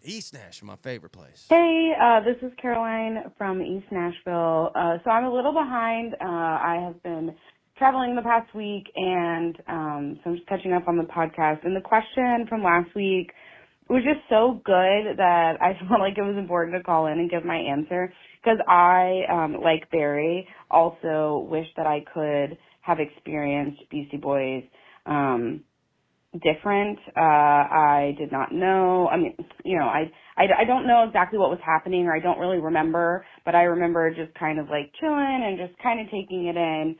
East Nash, my favorite place. Hey, this is Caroline from East Nashville. So I'm a little behind. I have been traveling the past week, and so I'm just catching up on the podcast. And the question from last week was just so good that I felt like it was important to call in and give my answer because I, like Barry, also wish that I could have experienced Beastie Boys different. I did not know. I mean, I don't know exactly what was happening, or I don't really remember, but I remember just kind of like chilling and just kind of taking it in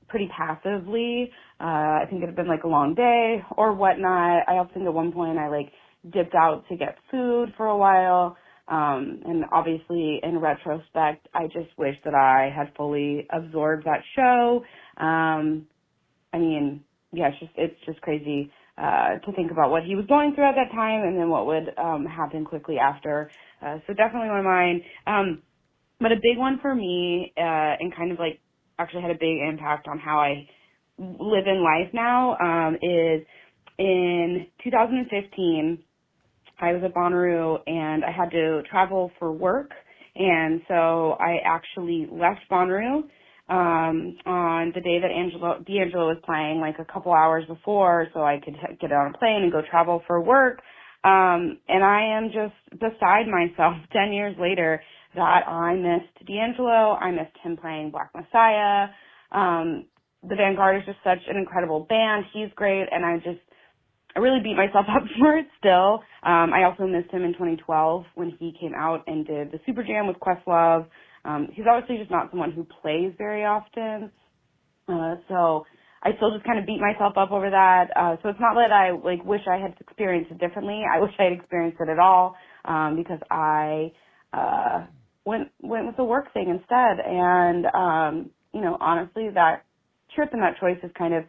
pretty passively. I think it had been like a long day or whatnot. I also think at one point I like dipped out to get food for a while. And obviously in retrospect, I just wish that I had fully absorbed that show. I mean, yeah, it's just crazy to think about what he was going through at that time and then what would happen quickly after. So definitely on my mind. But a big one for me and kind of like actually had a big impact on how I live in life now is in 2015, I was at Bonnaroo and I had to travel for work. And so I actually left Bonnaroo on the day that D'Angelo was playing, like a couple hours before, so I could get on a plane and go travel for work. And I am just beside myself 10 years later that I missed D'Angelo. I missed him playing Black Messiah. The Vanguard is just such an incredible band. He's great, and I really beat myself up for it still. I also missed him in 2012 when he came out and did the Super Jam with Questlove. He's obviously just not someone who plays very often. So I still just kind of beat myself up over that. So it's not that I wish I had experienced it differently. I wish I had experienced it at all because I went with the work thing instead. And, honestly, that trip and that choice has kind of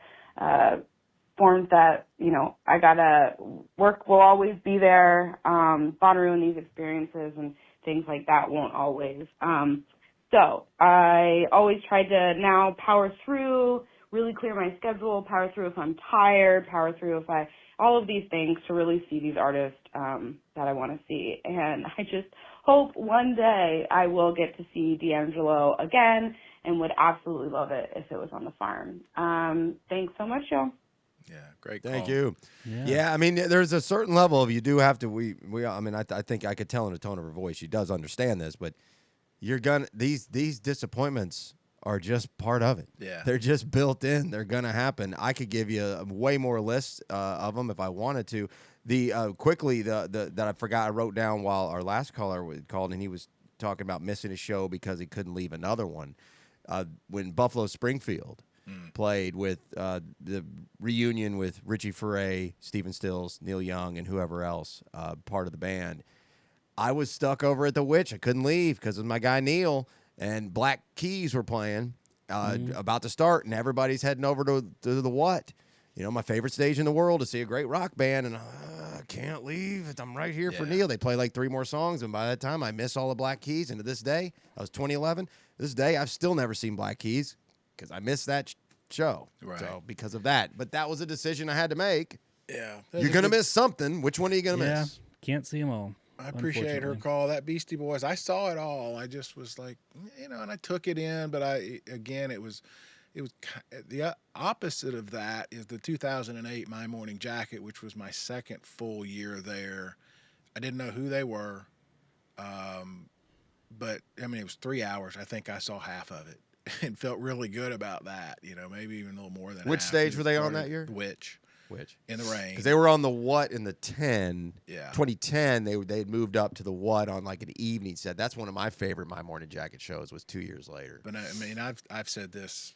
formed that, I gotta work will always be there. Bonnaroo and these experiences and things like that won't always. So I always try to now power through, really clear my schedule, power through if I'm tired, power through if all of these things to really see these artists that I want to see. And I just hope one day I will get to see D'Angelo again and would absolutely love it if it was on the farm. Thanks so much, y'all. Yeah, great call. Thank you. Yeah, I mean, there's a certain level of you do have to. I think I could tell in the tone of her voice she does understand this, but you're gonna these disappointments are just part of it. Yeah, they're just built in. They're gonna happen. I could give you a way more list of them if I wanted to. That I forgot I wrote down while our last caller called, and he was talking about missing a show because he couldn't leave another one. When Buffalo Springfield played with the reunion with Richie Furay, Stephen Stills, Neil Young, and whoever else part of the band, I was stuck over at the Witch. I couldn't leave because of my guy Neil, and Black Keys were playing about to start, and everybody's heading over to the What? My favorite stage in the world to see a great rock band, and I can't leave. I'm right here for Neil. They play like 3 more songs, and by that time, I miss all the Black Keys. And to this day, that was 2011. This day, I've still never seen Black Keys because I missed that show. Right. So because of that. But that was a decision I had to make. Yeah. You're going to miss something. Which one are you going to miss? Can't see them all. I appreciate her call. That Beastie Boys, I saw it all. I just was like, and I took it in, but it was the opposite of that is the 2008 My Morning Jacket, which was my second full year there. I didn't know who they were, but it was 3 hours. I think I saw half of it and felt really good about that. Maybe even a little more than Which half. stage were they on that year? Which? In the rain. Because they were on the What in the 10. Yeah. 2010, they had moved up to the What on like an evening set. That's one of my favorite My Morning Jacket shows was 2 years later. But I've said this.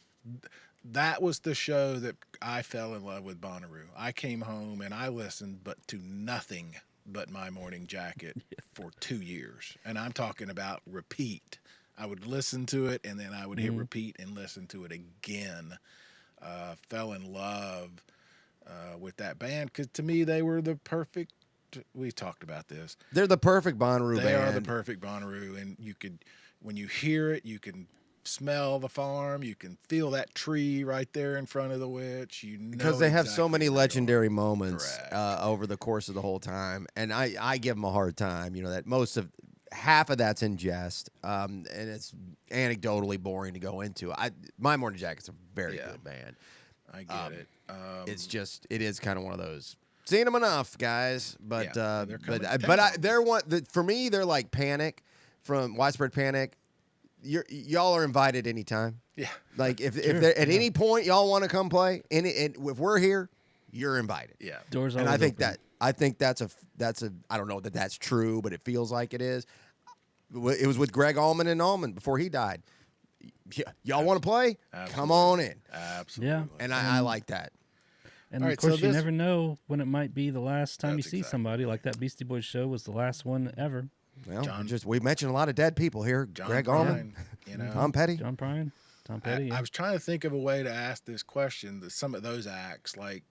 That was the show that I fell in love with Bonnaroo. I came home and I listened to nothing but My Morning Jacket for 2 years. And I'm talking about repeat. I would listen to it and then I would hit repeat and listen to it again. Fell in love with that band because to me they were the perfect. We talked about this. They're the perfect Bonnaroo band. They are the perfect Bonnaroo, and when you hear it, you can smell the farm. You can feel that tree right there in front of the Witch. Because they have so many legendary moments over the course of the whole time, and I give them a hard time. That half of that's in jest, and it's anecdotally boring to go into. My Morning Jacket's a very good band. I get it. It is kind of one of those. Seen them enough, guys, but for me, they're like Panic from Widespread Panic. Y'all are invited anytime. Yeah. Like if at any point y'all want to come play, and if we're here, you're invited. Yeah. Doors and always open. I think that's a I don't know that that's true, but it feels like it is. It was with Greg Allman and Allman before he died. Y'all want to play? Absolutely. Come on in. Absolutely. Yeah. And I like that. And of course, you never know when it might be the last time you see somebody. Like that Beastie Boys show was the last one ever. Well, we mentioned a lot of dead people here. Greg Allman, Tom Petty. Tom Petty. I was trying to think of a way to ask this question. Some of those acts, and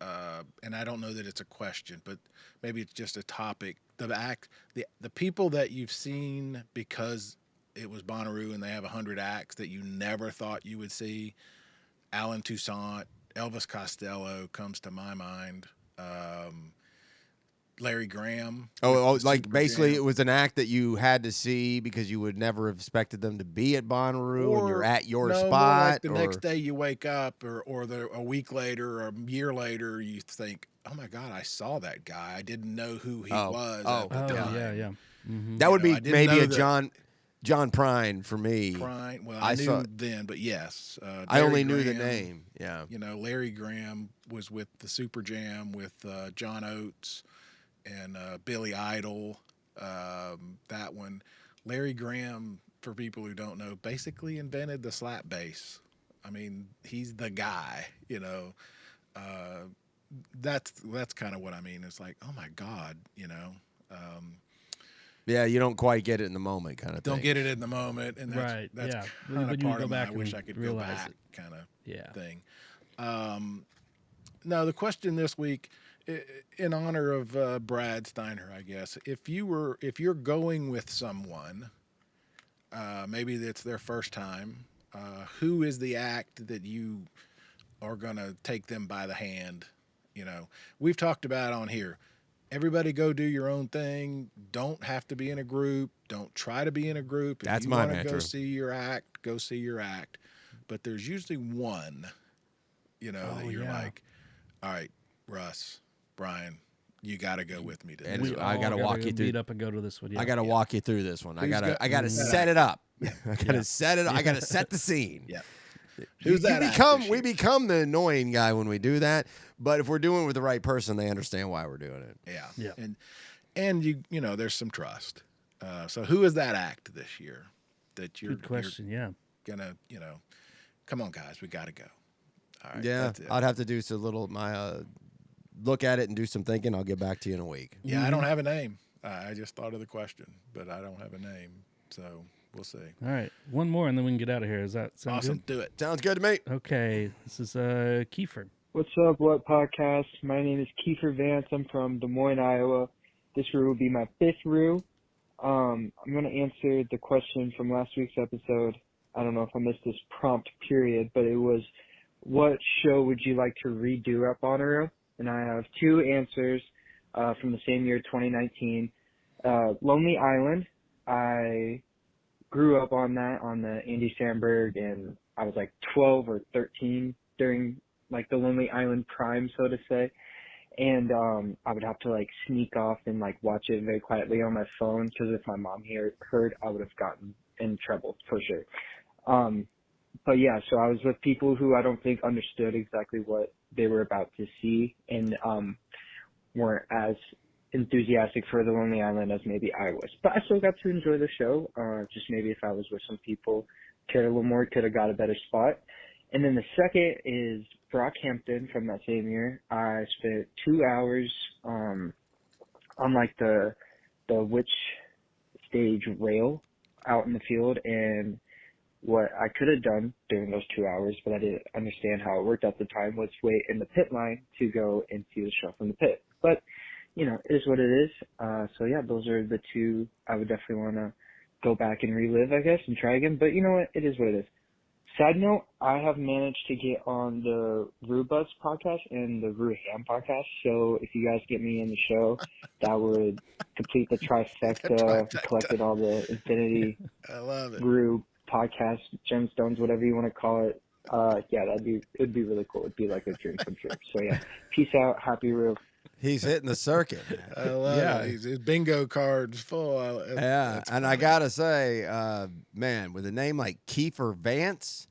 I don't know that it's a question, but maybe it's just a topic. The people that you've seen because it was Bonnaroo and they have 100 acts that you never thought you would see. Alan Toussaint, Elvis Costello comes to my mind. Larry Graham. Like basically it was an act that you had to see because you would never have expected them to be at Bonnaroo and you're at your spot. Like the next day you wake up or a week later or a year later you think, oh my God, I saw that guy. I didn't know who he was at the time. Yeah. Mm-hmm. That would be maybe a John Prine for me. Prine. Well, I knew then, but yes. I only knew the name. Yeah. Larry Graham was with the Super Jam with John Oates and Billy Idol. That one. Larry Graham, for people who don't know, basically invented the slap bass. I mean, he's the guy, That's kind of what I mean. It's like, oh my God, Yeah, you don't quite get it in the moment, kind of thing. Don't get it in the moment, and that's kind of part of my I wish I could go back kind of thing. Now, the question this week, in honor of Brad Steiner, I guess, if you're going with someone, maybe it's their first time, who is the act that you are gonna take them by the hand? You know, we've talked about on here. Everybody go do your own thing. Don't have to be in a group. Don't try to be in a group. If you want to go see your act, go see your act. But there's usually one, that you're like, all right, Russ, Bryan, you got to go with me to this. I got to walk you through. Meet up and go to this one. Yeah. I got to walk you through this one. I got to set it up. I got to set it. I got to set the scene. Yeah. We become the annoying guy when we do that. But if we're doing it with the right person, they understand why we're doing it. Yeah. And there's some trust. So who is that act this year that you're? Good question. You're gonna, come on, guys, we got to go. All right. Yeah, I'd have to do look at it and do some thinking. I'll get back to you in a week. Yeah, I don't have a name. I just thought of the question, but I don't have a name. So we'll see. All right, one more, and then we can get out of here. Does that sound awesome? Good? Do it. Sounds good to me. Okay, this is Kiefer. What's up, What Podcast? My name is Kiefer Vance. I'm from Des Moines, Iowa. This rue will be my 5th rue. I'm going to answer the question from last week's episode. I don't know if I missed this prompt period, but it was, what show would you like to redo at Bonnaroo? And I have 2 answers from the same year, 2019. Lonely Island. I grew up on that, on the Andy Samberg, and I was like 12 or 13 during like the Lonely Island prime, so to say. And I would have to like sneak off and like watch it very quietly on my phone, because if my mom heard, I would have gotten in trouble for sure. But yeah, so I was with people who I don't think understood exactly what they were about to see, and weren't as enthusiastic for the Lonely Island as maybe I was. But I still got to enjoy the show. Just maybe if I was with some people, cared a little more, could have got a better spot. And then the second is Brockhampton from that same year. I spent 2 hours on like the witch stage rail out in the field, and what I could have done during those 2 hours, but I didn't understand how it worked at the time, was wait in the pit line to go and see the show from the pit. But, it is what it is. So yeah, those are the 2 I would definitely want to go back and relive, I guess, and try again. But you know what? It is what it is. Side note, I have managed to get on the Rubus podcast and the Rue Ham podcast. So if you guys get me in the show, that would complete the trifecta. Collected all the Infinity I love it. Rue podcast, gemstones, whatever you want to call it. Yeah, it'd be really cool. It'd be like a dream come true. So yeah, peace out. Happy Rue. He's hitting the circuit. I love it. His bingo card's full. And I gotta say, man, with a name like Kiefer Vance,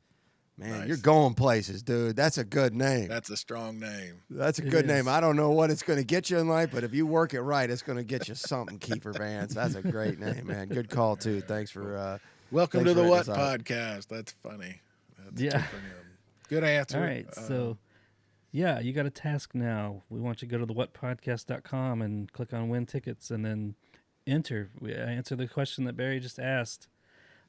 man, you're going places, dude. That's a good name. That's a strong name. That's a good name. I don't know what it's going to get you in life, but if you work it right, it's going to get you something, Kiefer Vance. That's a great name, man. Good call, too. Thanks for welcome to the What Podcast. That's funny. That's good answer. All right, so yeah, you got a task now. We want you to go to thewhatpodcast.com and click on win tickets, and then answer the question that Barry just asked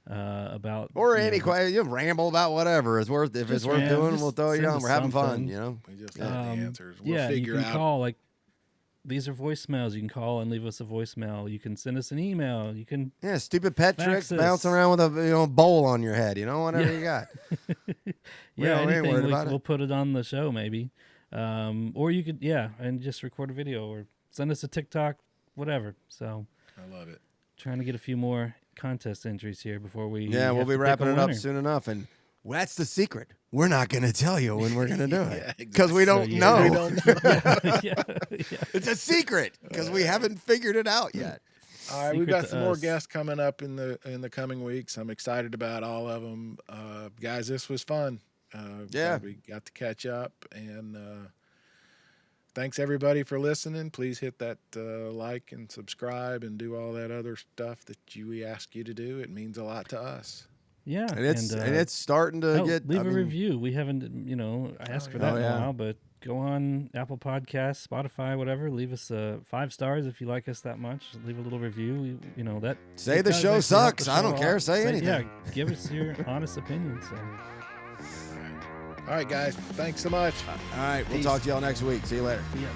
about, or any question. You ramble about whatever is worth. If it's worth doing, we'll throw you on. We're having fun, We just have the answers. We'll figure you can call. Like, these are voicemails. You can call and leave us a voicemail. You can send us an email. You can stupid pet tricks, bouncing around with a bowl on your head. Whatever you got. Anything. We'll put it on the show maybe, or you could and just record a video or send us a TikTok, whatever. So I love it. Trying to get a few more contest entries here before we we'll be wrapping it up soon enough, and that's the secret. We're not going to tell you when we're going to do it because we don't know. We don't know. It's a secret because we haven't figured it out yet. All right, we've got some more guests coming up in the coming weeks. I'm excited about all of them, guys. This was fun. We got to catch up, and thanks everybody for listening. Please hit that like and subscribe and do all that other stuff that we ask you to do. It means a lot to us. Yeah, and it's starting to get. Leave a review. We haven't asked for that in a while, but go on Apple Podcasts, Spotify, whatever. Leave us 5 stars if you like us that much. Leave a little review. That say the show sucks. I don't care. Say anything. Yeah, give us your honest opinion. So. All right, guys. Thanks so much. All right, we'll talk to y'all next week. See you later. See ya.